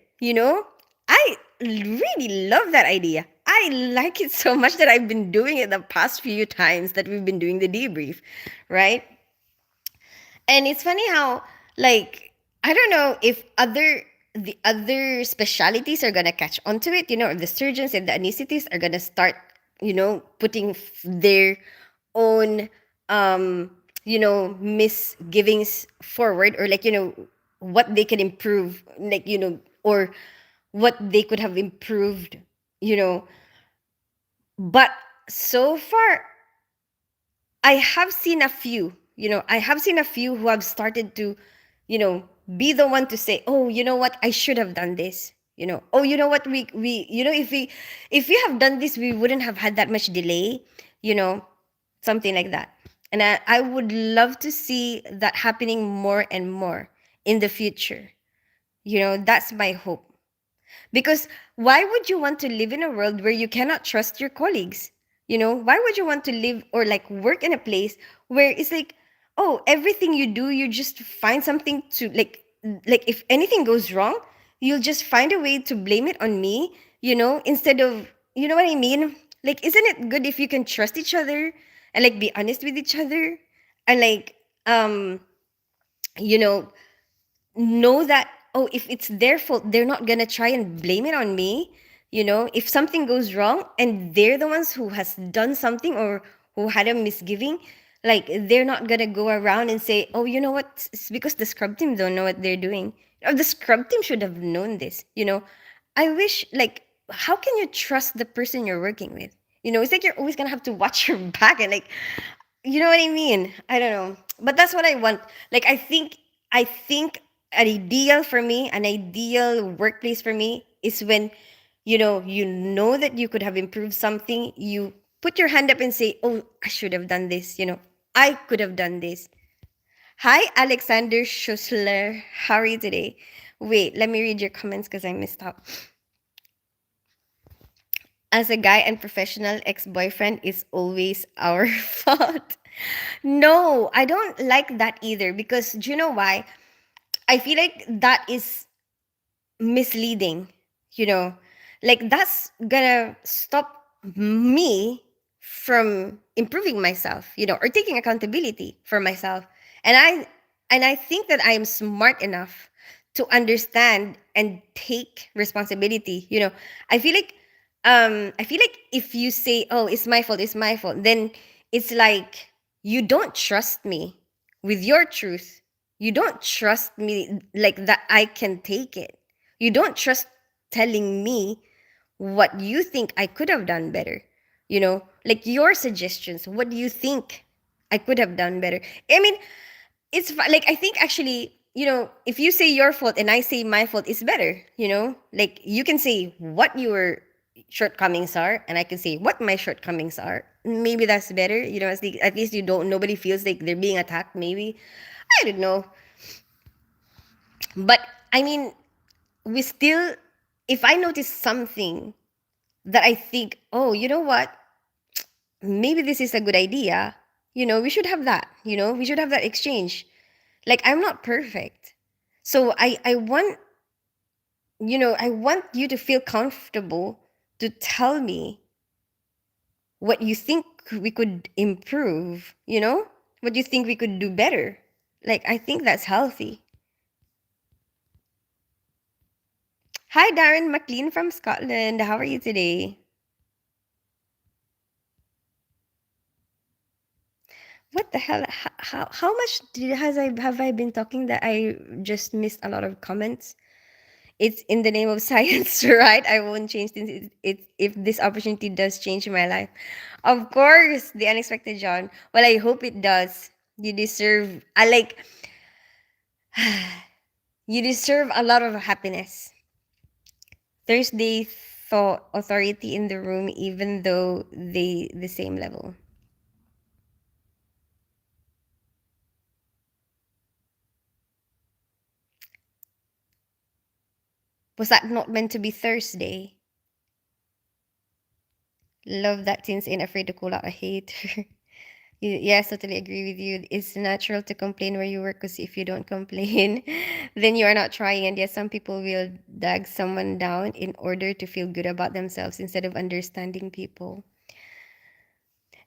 [SPEAKER 1] I really love that idea. I like it so much that I've been doing it the past few times that we've been doing the debrief, right? And it's funny how, like, I don't know if the other specialities are gonna catch onto it, if the surgeons and the anesthetists are gonna start, putting their own misgivings forward, or, like, what they can improve, like, or what they could have improved, you know but so far I have seen a few who have started to, you know, be the one to say, "Oh, you know what? I should have done this." "Oh, you know what? If we have done this, we wouldn't have had that much delay." You know, something like that. And I would love to see that happening more and more in the future. That's my hope. Because why would you want to live in a world where you cannot trust your colleagues? Why would you want to live or, like, work in a place where it's like, oh, everything you do, you just find something to, like, if anything goes wrong, you'll just find a way to blame it on me, instead of, you know what I mean? Like, isn't it good if you can trust each other and, like, be honest with each other and, like, um, you know that, oh, if it's their fault, they're not gonna try and blame it on me. If something goes wrong and they're the ones who has done something or who had a misgiving, like, they're not gonna go around and say, oh, you know what, it's because the scrub team don't know what they're doing, or the scrub team should have known this. I wish, like, how can you trust the person you're working with? It's like you're always gonna have to watch your back and, like, you know what I mean? I don't know. But that's what I want. Like, I think an ideal workplace for me is when, you know that you could have improved something, you put your hand up and say, "Oh, I should have done this, I could have done this." Hi, Alexander Schussler. How are you today? Wait, let me read your comments because I missed out. As a guy and professional, ex-boyfriend is always our fault. No, I don't like that either because do you know why? I feel like that is misleading, you know, like that's gonna stop me from improving myself, or taking accountability for myself. And i and i think that I am smart enough to understand and take responsibility. I feel like if you say, oh, it's my fault, then it's like you don't trust me with your truth. You don't trust me like that I can take it. You don't trust telling me what you think I could have done better. Like your suggestions. What do you think I could have done better? I mean, like I think actually, if you say your fault and I say my fault, it's better. Like you can say what your shortcomings are, and I can say what my shortcomings are. Maybe that's better. At least you don't. Nobody feels like they're being attacked. Maybe I don't know, but I mean, we still. If I notice something that I think, oh, you know what? Maybe this is a good idea. We should have that. We should have that exchange. Like I'm not perfect. So I want you to feel comfortable to tell me what you think we could improve, what you think we could do better. Like I think that's healthy. Hi Darren McLean from Scotland. How are you today? What the hell? How much have I been talking that I just missed a lot of comments? It's in the name of science, right? I won't change things if this opportunity does change my life. Of course, the unexpected, John. Well, I hope it does. You deserve. I like. You deserve a lot of happiness. Thursday thought authority in the room, even though they the same level. Was that not meant to be Thursday? Love that teens ain't afraid to call out a hater. Yes, totally agree with you. It's natural to complain where you work because if you don't complain, then you are not trying. And yes, some people will drag someone down in order to feel good about themselves instead of understanding people.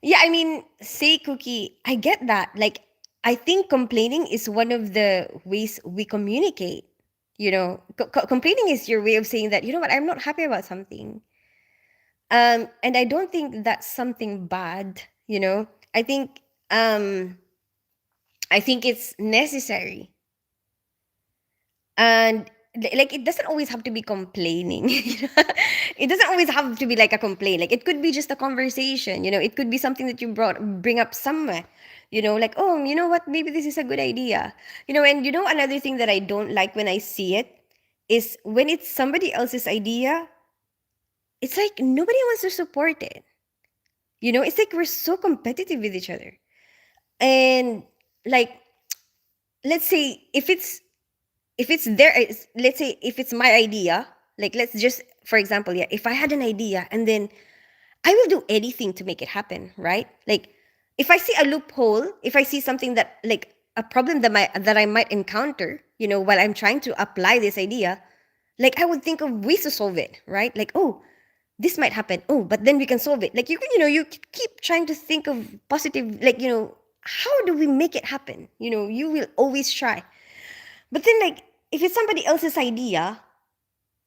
[SPEAKER 1] Yeah, I mean, say Cookie, I get that. Like, I think complaining is one of the ways we communicate. Complaining is your way of saying that, you know what, I'm not happy about something. And I don't think that's something bad. I think um I think it's necessary. And like it doesn't always have to be complaining. It doesn't always have to be like a complaint. Like it could be just a conversation. It could be something that you bring up somewhere. Like, oh, you know what, maybe this is a good idea. And another thing that I don't like when I see it is when it's somebody else's idea, it's like nobody wants to support it. It's like we're so competitive with each other. And like, let's say if it's there, let's say if it's my idea, like let's just for example, yeah, if I had an idea and then I will do anything to make it happen, right? Like if I see a loophole, if I see something that like a problem that I might encounter, while I'm trying to apply this idea, like I would think of ways to solve it, right? Like, oh, this might happen, oh, but then we can solve it. Like you keep trying to think of positive, like, how do we make it happen? You will always try. But then, like, if it's somebody else's idea,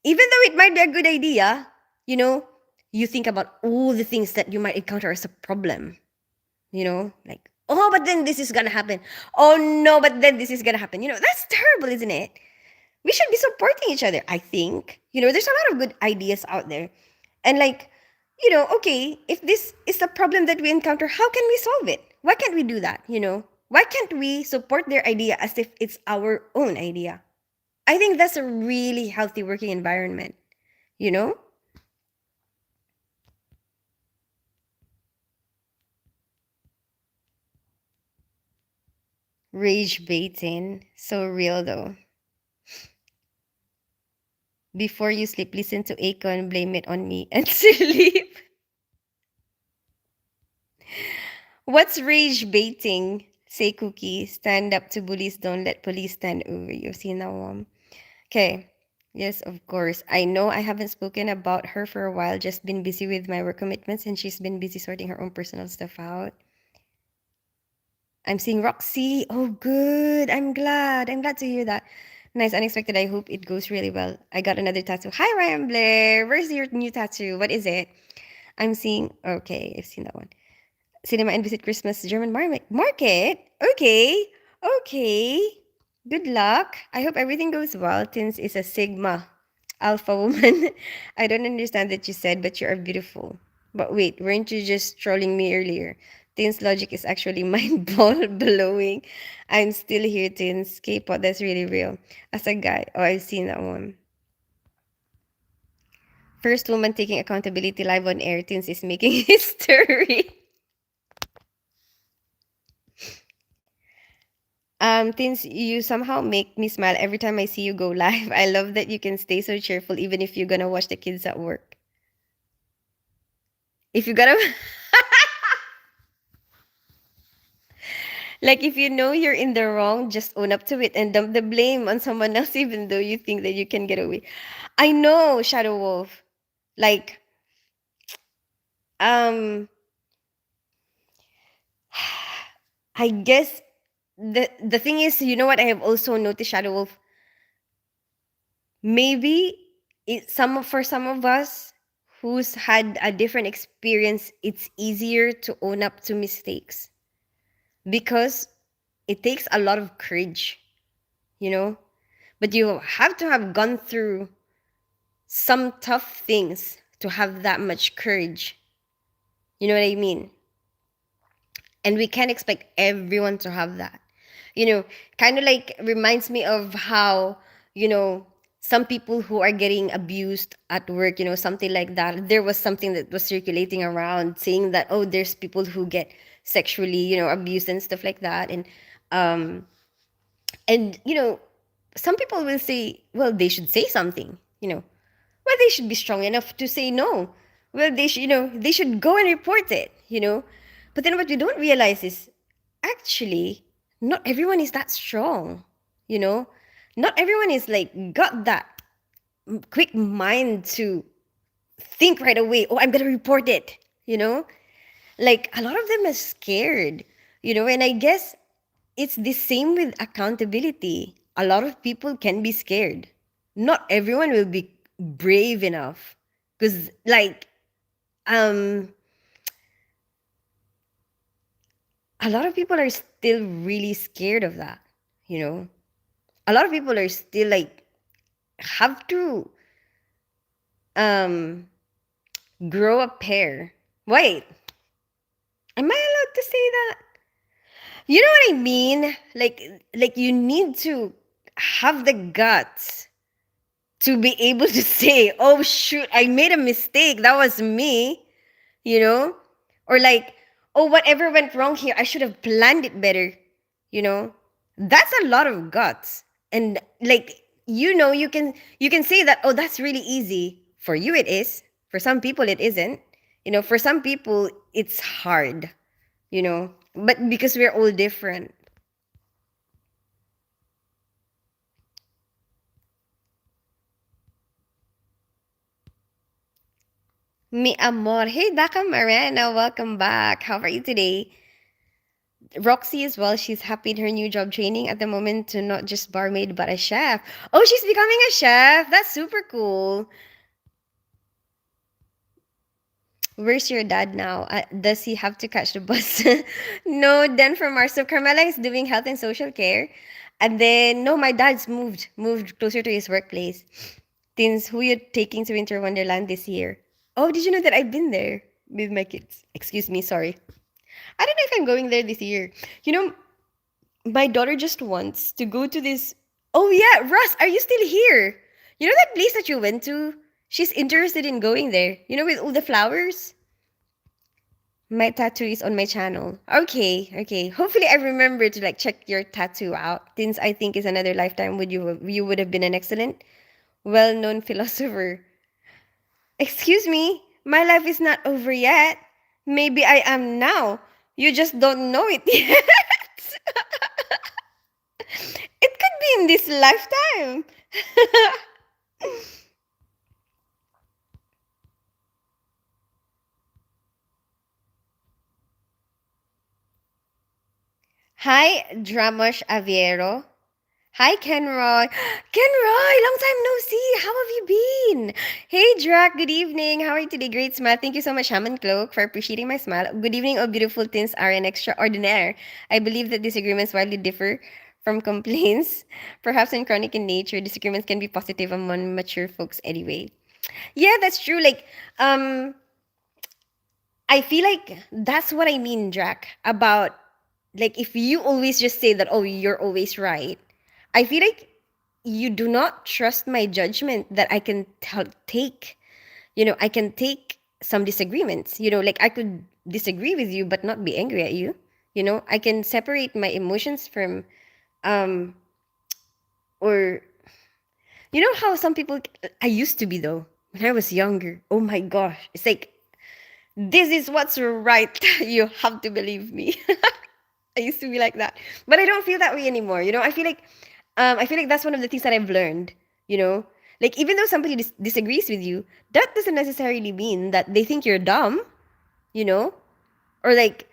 [SPEAKER 1] even though it might be a good idea, you know, you think about all the things that you might encounter as a problem, like, oh, but then this is gonna happen. Oh, no, but then this is gonna happen. That's terrible, isn't it? We should be supporting each other, I think. There's a lot of good ideas out there. And, like, okay, if this is a problem that we encounter, how can we solve it? Why can't we do that? Why can't we support their idea as if it's our own idea? I think that's a really healthy working environment, you know? Rage baiting. So real though. Before you sleep, listen to Akon, blame it on me, and sleep. What's rage baiting? Say Cookie. Stand up to bullies. Don't let police stand over you. Seen that one? Okay. Yes, of course. I know I haven't spoken about her for a while. Just been busy with my work commitments, and she's been busy sorting her own personal stuff out. I'm seeing Roxy. Oh, good. I'm glad. I'm glad to hear that. Nice, unexpected. I hope it goes really well. I got another tattoo. Hi, Ryan Blair. Where's your new tattoo? What is it? I'm seeing. Okay, I've seen that one. Cinema and visit Christmas German market. Okay, okay. Good luck. I hope everything goes well. Tins is a Sigma Alpha woman. I don't understand that you said, but you are beautiful. But wait, weren't you just trolling me earlier? Tins logic is actually mind ball blowing. I'm still here, Tins. K-pop, that's really real. As a guy, oh, I've seen that one. First woman taking accountability live on air. Tins is making history. Things you somehow make me smile every time I see you go live. I love that you can stay so cheerful even if you're gonna watch the kids at work. If you gotta, like, if you know you're in the wrong, just own up to it and dump the blame on someone else, even though you think that you can get away. I know, Shadow Wolf. Like, um, I guess the thing is, you know what? I have also noticed, Shadow Wolf. Maybe for some of us who's had a different experience, it's easier to own up to mistakes because it takes a lot of courage, you know. But you have to have gone through some tough things to have that much courage. You know what I mean? And we can't expect everyone to have that. You know, kind of like reminds me of how, you know, some people who are getting abused at work, you know, something like that. There was something that was circulating around saying that, oh, there's people who get sexually, you know, abused and stuff like that. Um, and, you know, some people will say, well, they should say something, you know, well, they should be strong enough to say no. Well, they should, you know, they should go and report it, you know. But then what we don't realize is actually not everyone is that strong, you know. Not everyone is like got that quick mind to think right away. Oh, I'm gonna report it, you know. Like a lot of them are scared, you know. And I guess it's the same with accountability. A lot of people can be scared. Not everyone will be brave enough because like um a lot of people are still really scared of that, you know. A lot of people are still like have to um grow a pair. Wait, am I allowed to say that? You know what I mean? Like you need to have the guts to be able to say, "Oh shoot, I made a mistake. That was me." You know? Or like, "Oh, whatever went wrong here, I should have planned it better." You know? That's a lot of guts. And like, you know, you can say that, "Oh, that's really easy." For you it is. For some people it isn't. You know, for some people it's hard, you know. But because we're all different. Mi amor. Hey, Daka Marana, welcome back. How are you today? Roxy as well. She's happy in her new job training at the moment to not just barmaid but a chef. Oh, she's becoming a chef. That's super cool. Where's your dad now? Does he have to catch the bus? No, then from Mars. So Carmela is doing health and social care. And then no, my dad's moved closer to his workplace. Teens, who you taking to Winter Wonderland this year? Oh, did you know that I've been there with my kids? Excuse me, sorry. I don't know if I'm going there this year. You know, my daughter just wants to go to this. Oh yeah, Russ, are you still here? You know that place that you went to? She's interested in going there. You know, with all the flowers? My tattoo is on my channel. Okay, okay. Hopefully I remember to like check your tattoo out. Since I think is another lifetime you would have been an excellent, well-known philosopher. Excuse me, my life is not over yet. Maybe I am now. You just don't know it yet. It could be in this lifetime. Hi, Dramosh Aviero. Hi, Kenroy. Kenroy, long time no see. How have you been? Hey, Drac, good evening. How are you today? Great smile. Thank you so much, Shaman Cloak, for appreciating my smile. Good evening, oh beautiful teens are an extraordinaire. I believe that disagreements widely differ from complaints. Perhaps in chronic in nature, disagreements can be positive among mature folks anyway. Yeah, that's true. I feel like that's what I mean, Drac, about like if you always just say that, oh, you're always right. I feel like you do not trust my judgment that I can take. I can take some disagreements. Like I could disagree with you but not be angry at you. I can separate my emotions from um or how some people I used to be though when I was younger. Oh my gosh. It's like this is what's right. You have to believe me. I used to be like that, but I don't feel that way anymore. I feel like that's one of the things that I've learned. You know, like even though somebody disagrees with you, that doesn't necessarily mean that they think you're dumb. You know, or like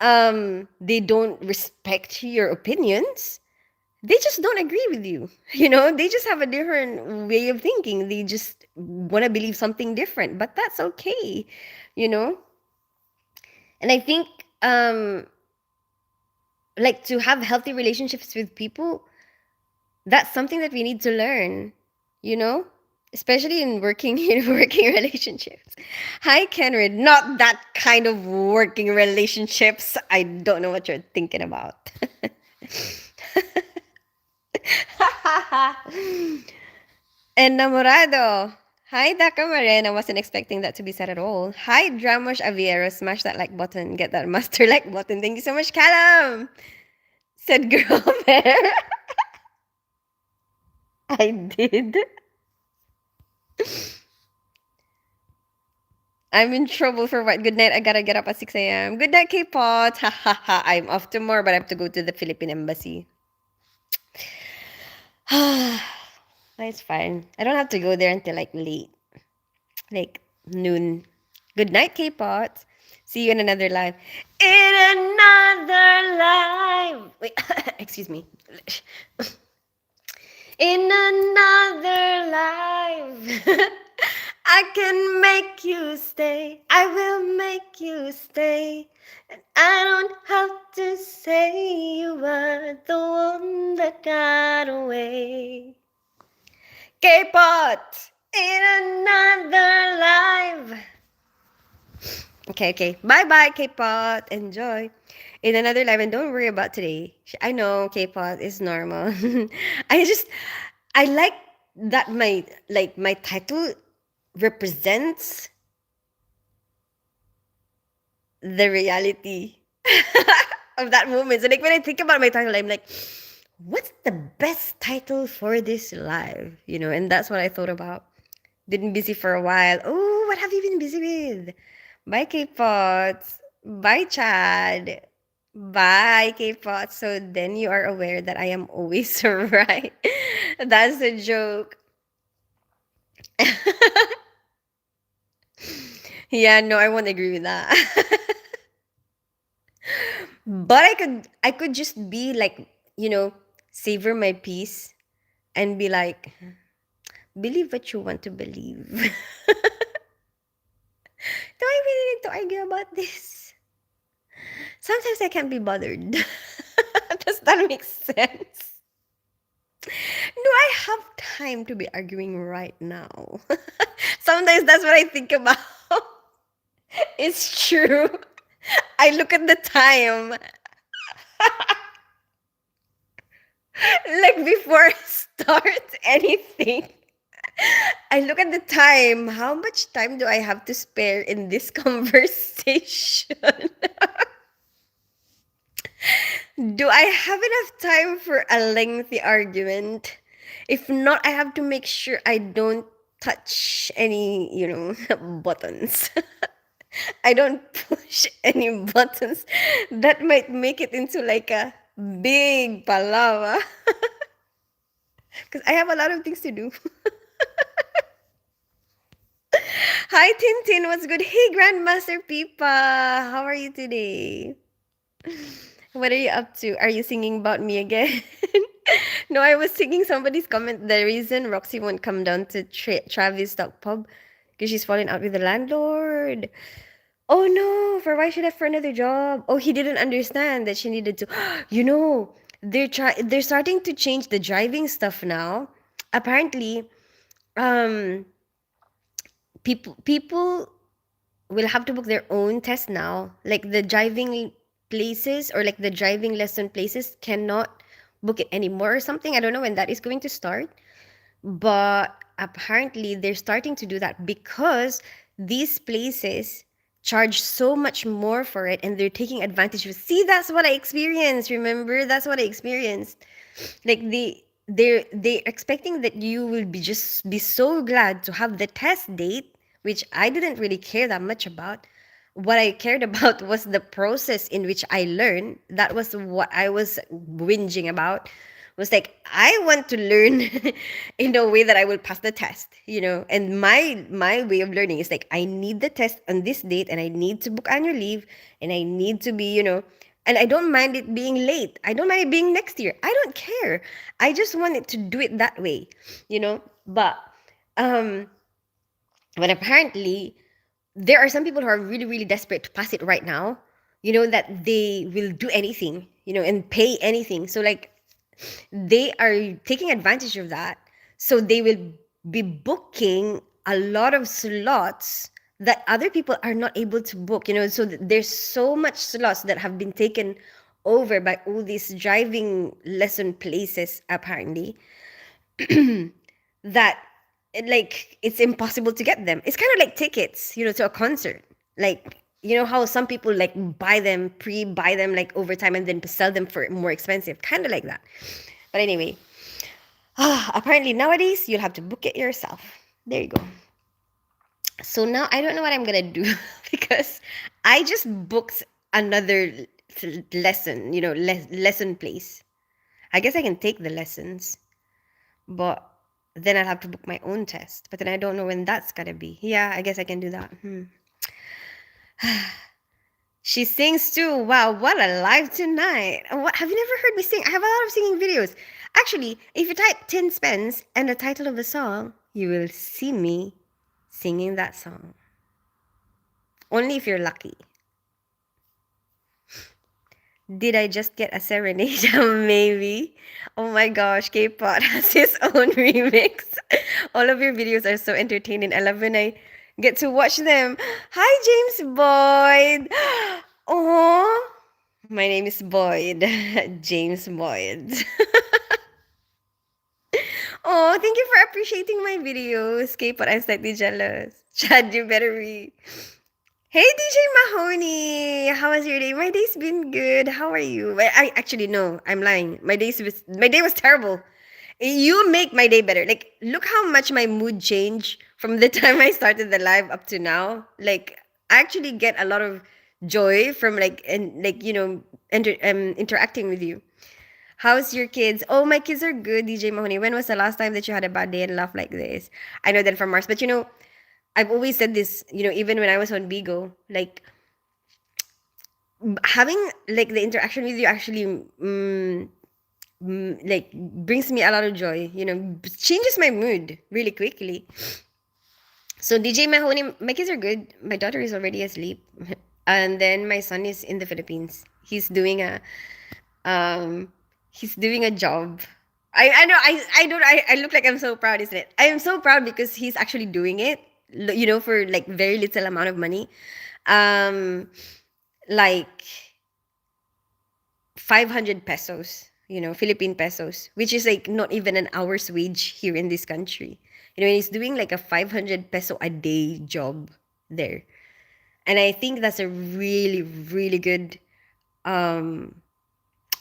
[SPEAKER 1] they don't respect your opinions. They just don't agree with you. They just have a different way of thinking. They just want to believe something different, but that's okay. You know, and I think like to have healthy relationships with people, that's something that we need to learn, you know especially in working in working relationships. Hi, Kenrid. Not that kind of working relationships. I don't know what you're thinking about. Enamorado. Hi, Daka Maren. I wasn't expecting that to be said at all. Hi, Dramosh Aviero. Smash that like button. Get that master like button. Thank you so much, Callum. Said girl bear. I did. I'm in trouble for what? Good night. I gotta get up at 6 a.m. Good night, K-Pot. Ha ha ha. I'm off tomorrow, but I have to go to the Philippine Embassy. It's fine. I don't have to go there until like late, like noon. Good night, K-Pot. See you in another live. In another live. Wait, excuse me. In another life, I can make you stay. I will make you stay. And I don't have to say you were the one that got away. K-Pot, in another life. Okay. Bye-bye, K-Pot. Enjoy. In another life, and don't worry about today. I know K-Pot is normal. I just, I like that my title represents the reality of that moment. So like when I think about my title, I'm like, what's the best title for this live? And that's what I thought about. Been busy for a while. Oh, what have you been busy with? Bye, K-Pots. Bye, Chad. Bye, K-Pots. So then you are aware that I am always right. That's a joke. Yeah, no, I won't agree with that. But I could just be like, savor my peace and be like, believe what you want to believe. Do I really need to argue about this? Sometimes I can't be bothered. Does that make sense? Do I have time to be arguing right now? Sometimes that's what I think about. It's true. I look at the time. Like before I start anything, I look at the time. How much time do I have to spare in this conversation? Do I have enough time for a lengthy argument? If not, I have to make sure I don't touch any, buttons. I don't push any buttons that might make it into like a big palawa because I have a lot of things to do. Hi, Tintin. What's good? Hey, Grandmaster Pipa. How are you today? What are you up to? Are you singing about me again? No, I was singing somebody's comment. The reason Roxy won't come down to Travis Dog Pub because she's falling out with the landlord. Oh no, for another job? Oh, he didn't understand that she needed to. You know, they're starting to change the driving stuff now. Apparently, um, people will have to book their own test now. Like the driving places or like the driving lesson places cannot book it anymore or something. I don't know when that is going to start, but apparently they're starting to do that because these places charge so much more for it and they're taking advantage of. See, that's what I experienced. Remember, that's what I experienced. Like they're expecting that you will be just be so glad to have the test date, which I didn't really care that much about. What I cared about was the process in which I learn. That was what I was whinging about. Was like I want to learn in a way that I will pass the test, you know. And my way of learning is like I need the test on this date and I need to book annual leave and I need to be, you know, and I don't mind it being late. I don't mind it being next year. I don't care. I just want it to do it that way, you know. Um but apparently there are some people who are really really desperate to pass it right now, you know, that they will do anything, you know, and pay anything. So like they are taking advantage of that. So they will be booking a lot of slots that other people are not able to book, you know. So there's so much slots that have been taken over by all these driving lesson places apparently that like it's impossible to get them. It's kind of like tickets, you know, to a concert. Like, you know how some people like buy them, pre-buy them like over time and then sell them for more expensive, kind of like that. But anyway, apparently nowadays you'll have to book it yourself. There you go. So now I don't know what I'm gonna do because I just booked another lesson, you know, lesson place. I guess I can take the lessons, but then I'll have to book my own test. But then I don't know when that's gonna be. Yeah, I guess I can do that. She sings too. Wow, what a live tonight. What have you never heard me sing? I have a lot of singing videos. Actually, if you type Tin Spence and the title of the song, you will see me singing that song. Only if you're lucky. Did I just get a serenade? Maybe. Oh my gosh, K-pop has his own remix. All of your videos are so entertaining. I love when I get to watch them. Hi, James Boyd. Oh, my name is Boyd. James Boyd. Oh, thank you for appreciating my videos. K-pop, I'm slightly jealous. Chad, you better read. Hey DJ Mahoney, how was your day? My day's been good. How are you? I actually no, I'm lying. My day was terrible. You make my day better. Like look how much my mood changed from the time I started the live up to now. Like I actually get a lot of joy from like and like you know interacting with you. How's your kids? Oh, my kids are good, DJ Mahoney. When was the last time that you had a bad day and laugh like this? I know that from Mars, but you know, I've always said this, you know, even when I was on Bigo, like having like the interaction with you actually like brings me a lot of joy, you know, changes my mood really quickly. So DJ Mahoney, my kids are good. My daughter is already asleep. And then my son is in the Philippines. Um he's doing a job. I know I don't I look like I'm so proud, isn't it? I am so proud because he's actually doing it, you know, for like very little amount of money. Um like 500 pesos, you know, Philippine pesos, which is like not even an hour's wage here in this country. You know, and he's doing like a 500 peso a day job there. And I think that's a really, really good um,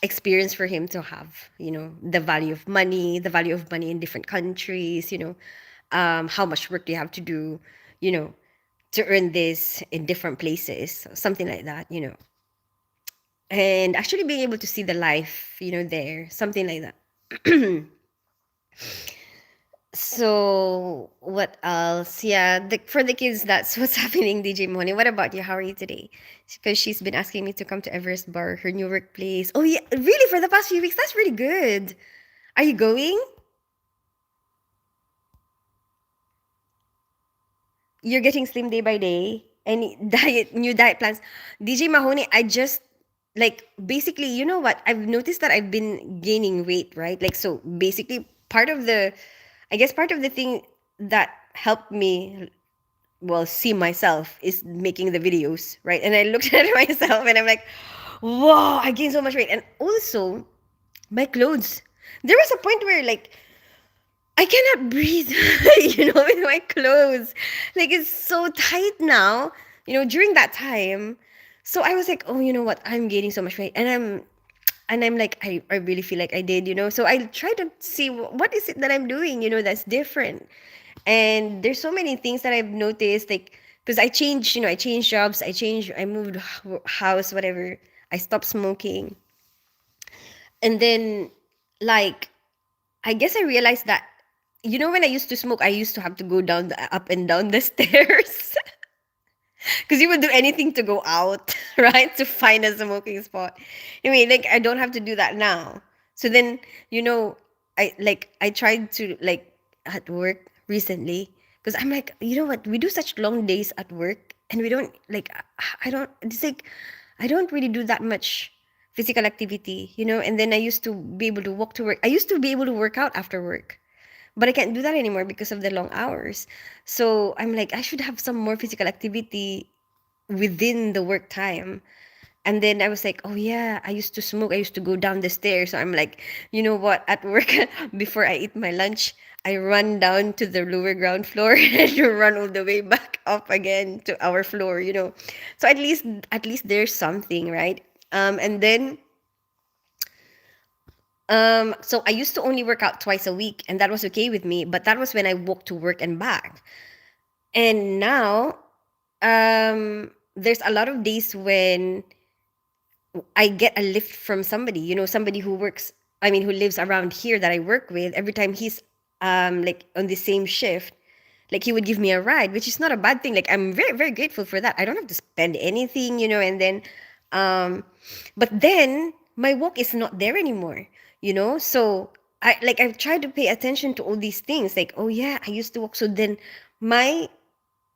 [SPEAKER 1] experience for him to have, you know, the value of money in different countries, you know, how much work do you have to do, you know, to earn this in different places, something like that, and actually being able to see the life, there, something like that. So what else? Yeah, for the kids, that's what's happening, DJ Moni. What about you? How are you today? Because she's been asking me to come to Everest Bar, her new workplace. Oh yeah, really? For the past few weeks, that's really good. Are you going? You're getting slim day by day. Any new diet plans? DJ Mahoney, I just like basically, you know what? I've noticed that I've been gaining weight, right? Like so basically I guess part of the thing that helped me see myself is making the videos, right? And I looked at myself and I'm like, whoa, I gained so much weight. And also my clothes. There was a point where like I cannot breathe, with my clothes. Like it's so tight now, during that time. So I was like, oh, you know what? I'm gaining so much weight. And I'm like, I really feel like I did, So I try to see what is it that I'm doing, that's different. And there's so many things that I've noticed, like, because I changed jobs, I moved house, whatever. I stopped smoking. And then, like, I guess I realized that, when I used to smoke, I used to have to go up and down the stairs because you would do anything to go out, right? To find a smoking spot. Anyway, like, I don't have to do that now. So then, I tried to, like, at work recently because I'm like, you know what? We do such long days at work and we don't, like, I don't, it's like, I don't really do that much physical activity, and then I used to be able to walk to work. I used to be able to work out after work, but I can't do that anymore because of the long hours. So I'm like, I should have some more physical activity within the work time. And then I was like, oh yeah, I used to smoke. I used to go down the stairs. So I'm like, you know what? At work, before I eat my lunch, I run down to the lower ground floor and run all the way back up again to our floor. So at least there's something, right? And then so I used to only work out twice a week, and that was okay with me. But that was when I walked to work and back. And now, there's a lot of days when I get a lift from somebody, somebody who works, I mean, who lives around here that I work with. Every time he's like on the same shift, like he would give me a ride, which is not a bad thing. Like I'm very, very grateful for that. I don't have to spend anything, and then but then my walk is not there anymore, So I've tried to pay attention to all these things. Like, oh yeah, I used to walk. So then my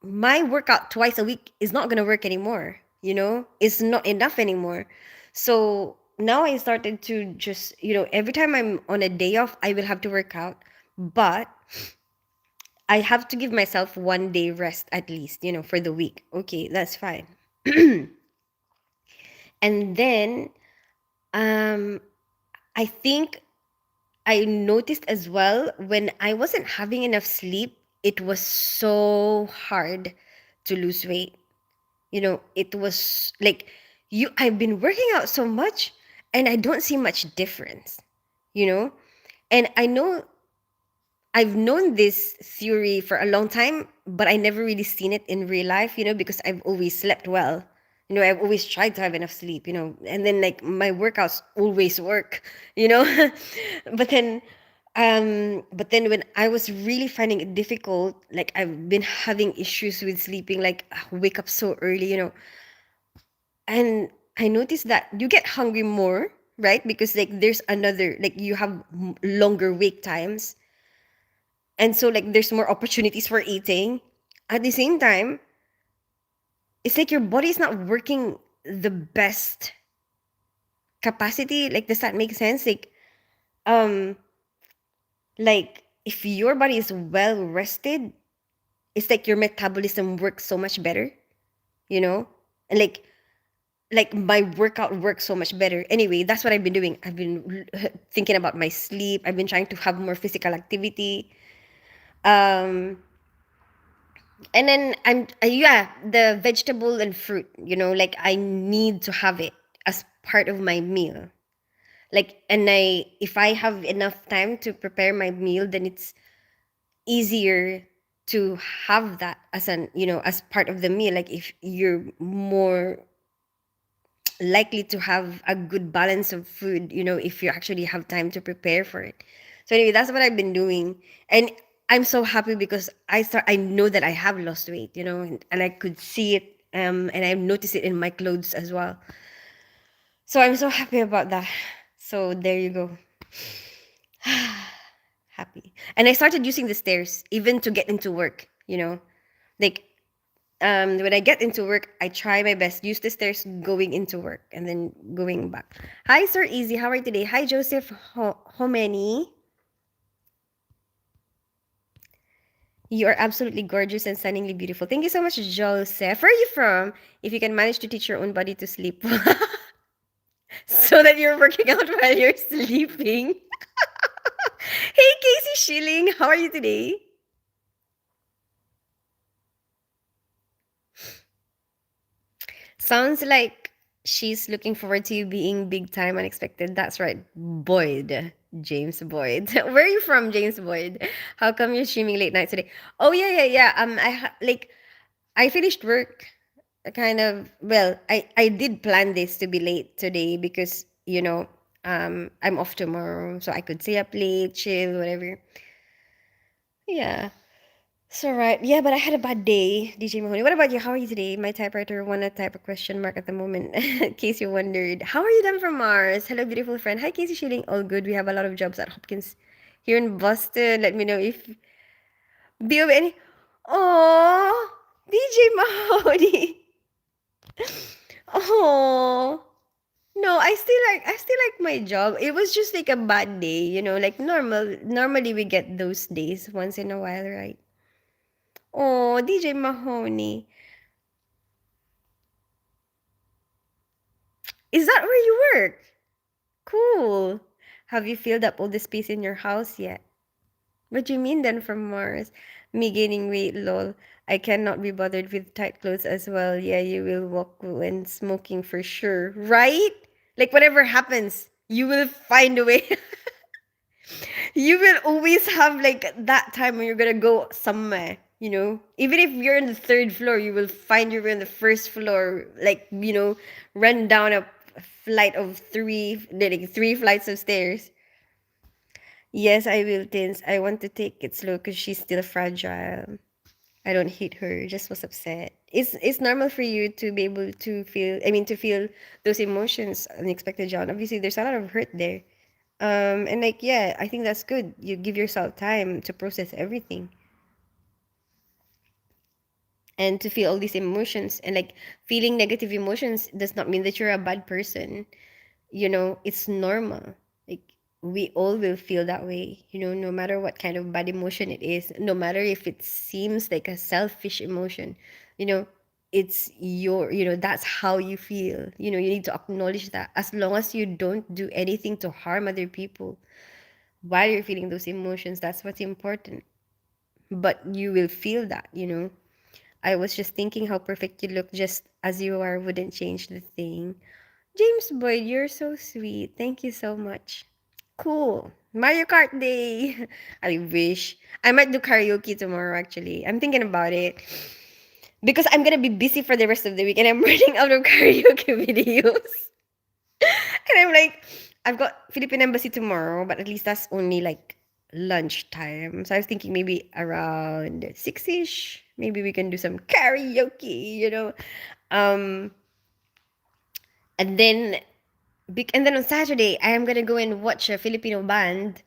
[SPEAKER 1] my workout twice a week is not going to work anymore, it's not enough anymore. So now I started to just, every time I'm on a day off, I will have to work out, but I have to give myself 1 day rest at least, for the week. Okay, that's fine. And then um I think I noticed as well, when I wasn't having enough sleep, it was so hard to lose weight. It was like, I've been working out so much and I don't see much difference, you know? And I know I've known this theory for a long time, but I never really seen it in real life, because I've always slept well. I've always tried to have enough sleep, and then like my workouts always work, you know? But then when I was really finding it difficult, like I've been having issues with sleeping, like wake up so early, and I noticed that you get hungry more, right? Because like there's another, like you have longer wake times, and so like there's more opportunities for eating. At the same time, it's like your body is not working the best capacity. Like, does that make sense? Um like if your body is well rested, it's like your metabolism works so much better, you know and like my workout works so much better. Anyway, that's what I've been doing. I've been thinking about my sleep. I've been trying to have more physical activity. um and then yeah, the vegetable and fruit, like I need to have it as part of my meal. Like, and if I have enough time to prepare my meal, then it's easier to have that as an, as part of the meal. Like if you're more likely to have a good balance of food, if you actually have time to prepare for it. So anyway, that's what I've been doing. And I'm so happy because I know that I have lost weight, and I could see it, and I've noticed it in my clothes as well. So I'm so happy about that. So there you go. Happy. And I started using the stairs even to get into work, Like when I get into work, I try my best, use the stairs going into work and then going back. Hi, Sir Easy. How are you today? Hi, Joseph Homeni. You are absolutely gorgeous and stunningly beautiful. Thank you so much, Joseph. Where are you from? If you can manage to teach your own body to sleep so that you're working out while you're sleeping. Hey, Casey Schilling. How are you today? Sounds like she's looking forward to you being big time unexpected. That's right, Boyd. James Boyd. Where are you from, James Boyd? How come you're streaming late night today? Oh yeah, yeah, yeah. I finished work kind of, well, I did plan this to be late today because, I'm off tomorrow, so I could stay up late, chill, whatever. Yeah. So right, yeah, but I had a bad day, DJ Mahoney. What about you? How are you today? My typewriter wanna type a question mark at the moment, in case you wondered. How are you done from Mars? Hello, beautiful friend. Hi, Casey Shilling. All good. We have a lot of jobs at Hopkins here in Boston. Let me know if be of any. Oh, DJ Mahoney. Oh. No, I still like my job. It was just like a bad day, like normally we get those days once in a while, right? Oh, DJ Mahoney. Is that where you work? Cool. Have you filled up all the space in your house yet? What do you mean then from Mars? Me gaining weight, lol. I cannot be bothered with tight clothes as well. Yeah, you will walk when smoking for sure. Right? Like whatever happens, you will find a way. You will always have like that time when you're gonna go somewhere, even if you're in the third floor, you will find your way on the first floor, like, run down a flight of three flights of stairs. Yes, I will, Tins. I want to take it slow because she's still fragile. I don't hate her, just was upset. It's normal for you to be able to feel, to feel those emotions, unexpected, John. Obviously there's a lot of hurt there. And like, yeah, I think that's good. You give yourself time to process everything and to feel all these emotions. And like, feeling negative emotions does not mean that you're a bad person. It's normal. Like, we all will feel that way, no matter what kind of bad emotion it is, no matter if it seems like a selfish emotion, you know, it's that's how you feel. You need to acknowledge that as long as you don't do anything to harm other people while you're feeling those emotions, that's what's important. But you will feel that. I was just thinking how perfect you look just as you are wouldn't change the thing. James Boyd, you're so sweet. Thank you so much. Cool. Mario Kart Day. I wish. I might do karaoke tomorrow, actually. I'm thinking about it. Because I'm gonna be busy for the rest of the week and I'm running out of karaoke videos. And I'm like, I've got Philippine Embassy tomorrow, but at least that's only like lunchtime. So I was thinking maybe around 6-ish. Maybe we can do some karaoke. Um, and then on Saturday, I am gonna go and watch a Filipino band.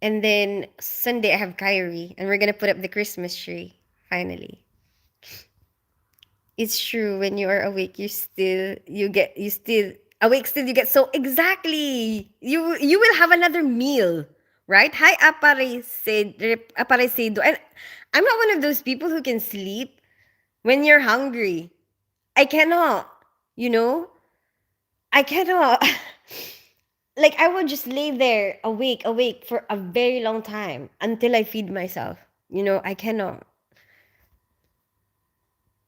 [SPEAKER 1] And then Sunday I have Kyrie, and we're gonna put up the Christmas tree. Finally. It's true, when you are awake, you still awake still, you get so exactly. You will have another meal, right? Hi, Aparecedo. And I'm not one of those people who can sleep when you're hungry. I cannot, you know? I cannot. Like, I would just lay there awake for a very long time until I feed myself. I cannot.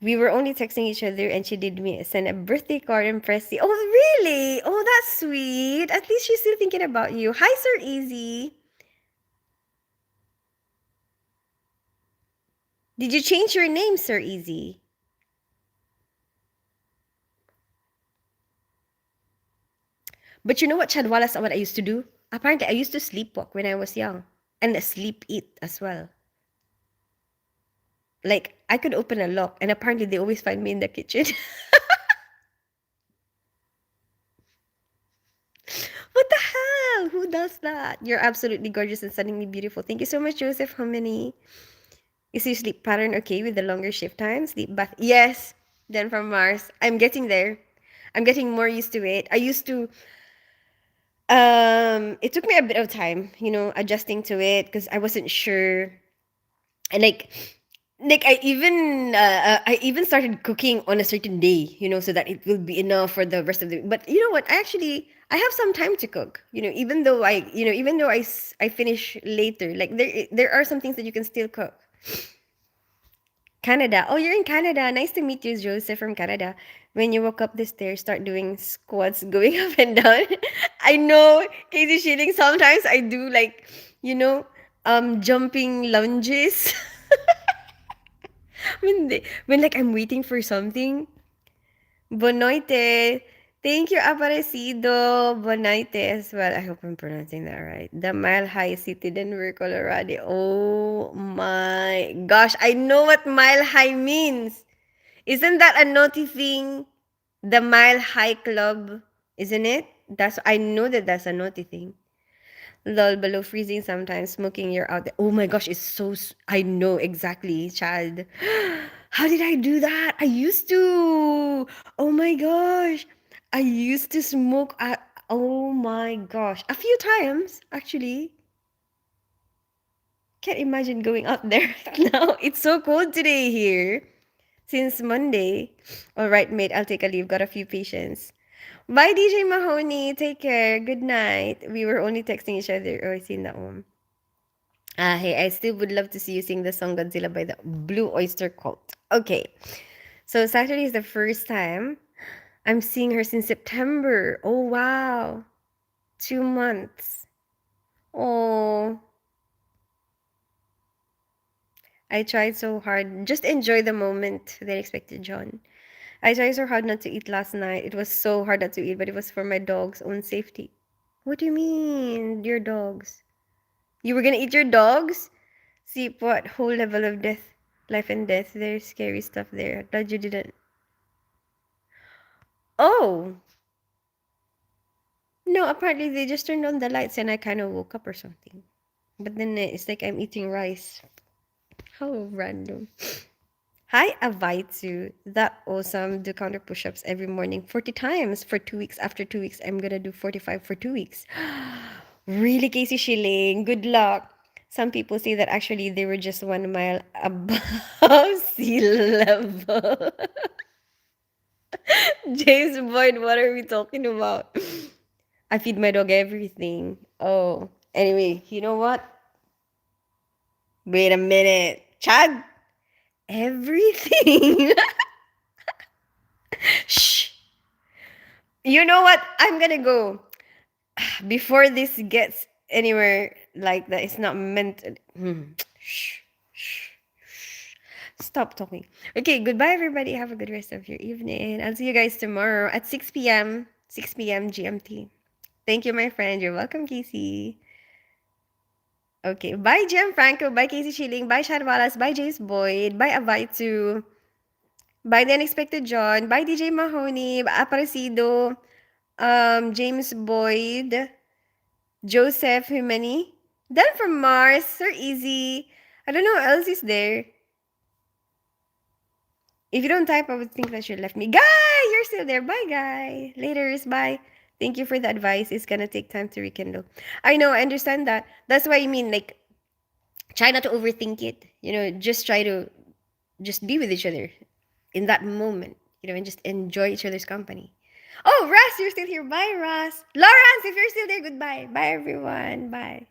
[SPEAKER 1] We were only texting each other and she did me send a birthday card and Pressy. Oh, really? Oh, that's sweet. At least she's still thinking about you. Hi, Sir Easy. Did you change your name, Sir Easy? But you know what, Chadwalas, what I used to do? Apparently, I used to sleepwalk when I was young and sleep eat as well. Like, I could open a lock, and apparently, they always find me in the kitchen. What the hell? Who does that? You're absolutely gorgeous and stunningly beautiful. Thank you so much, Joseph. How many? Is your sleep pattern okay with the longer shift time? Sleep bath? Yes. Then from Mars. I'm getting there. I'm getting more used to it. I used to it took me a bit of time, adjusting to it because I wasn't sure. And like I even started cooking on a certain day, so that it will be enough for the rest of the. But you know what? I have some time to cook. Even though I finish later, like there are some things that you can still cook. Canada. Oh, you're in Canada. Nice to meet you, Joseph from Canada. When you walk up the stairs, start doing squats, going up and down. I know, Casey Shilling. Sometimes I do like, you know, jumping lunges. When like I'm waiting for something. Bonoite. Thank you, Aparecido. Bonoite as well. I hope I'm pronouncing that right. The Mile High City, Denver, Colorado. Oh my gosh. I know what Mile High means. Isn't that a naughty thing? The Mile High Club, isn't it? I know that that's a naughty thing. Lol, below freezing sometimes, smoking, you're out there. Oh my gosh, it's I know exactly, child. How did I do that? I used to. Oh my gosh. I used to smoke. Oh my gosh. A few times, actually. Can't imagine going out there right now. It's so cold today here. Since Monday. All right, mate, I'll take a leave. Got a few patients. Bye, DJ Mahoney. Take care. Good night. We were only texting each other. Oh, I seen that one. Hey, I still would love to see you sing the song Godzilla by the Blue Oyster Cult. Okay, so Saturday is the first time I'm seeing her since September. Oh, wow. 2 months. Oh, I tried so hard. Just enjoy the moment, they expected John. I tried so hard not to eat last night. It was so hard not to eat, but it was for my dog's own safety. What do you mean, your dogs? You were gonna eat your dogs? See what whole level of death, life and death. There's scary stuff there. Glad you didn't. Oh no! Apparently they just turned on the lights and I kind of woke up or something. But then it's like I'm eating rice. How random. Hi, Avaitu. That awesome. Do counter push-ups every morning 40 times for 2 weeks. After 2 weeks, I'm gonna do 45 for 2 weeks. Really, Casey Shilling? Good luck. Some people say that actually they were just 1 mile above sea level. James Boyd, what are we talking about? I feed my dog everything. Oh, anyway, you know what? Wait a minute. Chad, everything. Shh. You know what? I'm gonna go. Before this gets anywhere like that, it's not meant to. Shh. Shh. Shh. Stop talking. Okay, goodbye, everybody. Have a good rest of your evening. I'll see you guys tomorrow at 6 p.m. 6 p.m. GMT. Thank you, my friend. You're welcome, Casey. Okay, bye, Franco. Bye, Casey Schilling. Bye, Chad Wallace. Bye, James Boyd. Bye, Abaitu. Bye, The Unexpected John. Bye, DJ Mahoney. Aparecido. James Boyd. Joseph Humani. Dan from Mars. Sir Easy. I don't know who else is there. If you don't type, I would think that you left me. Guy, you're still there. Bye, Guy. Laters. Bye. Thank you for the advice. It's gonna take time to rekindle. I know. I understand that. That's why I mean, like, try not to overthink it. Just try to just be with each other in that moment. And just enjoy each other's company. Oh, Russ, you're still here. Bye, Russ. Lawrence, if you're still there, goodbye. Bye, everyone. Bye.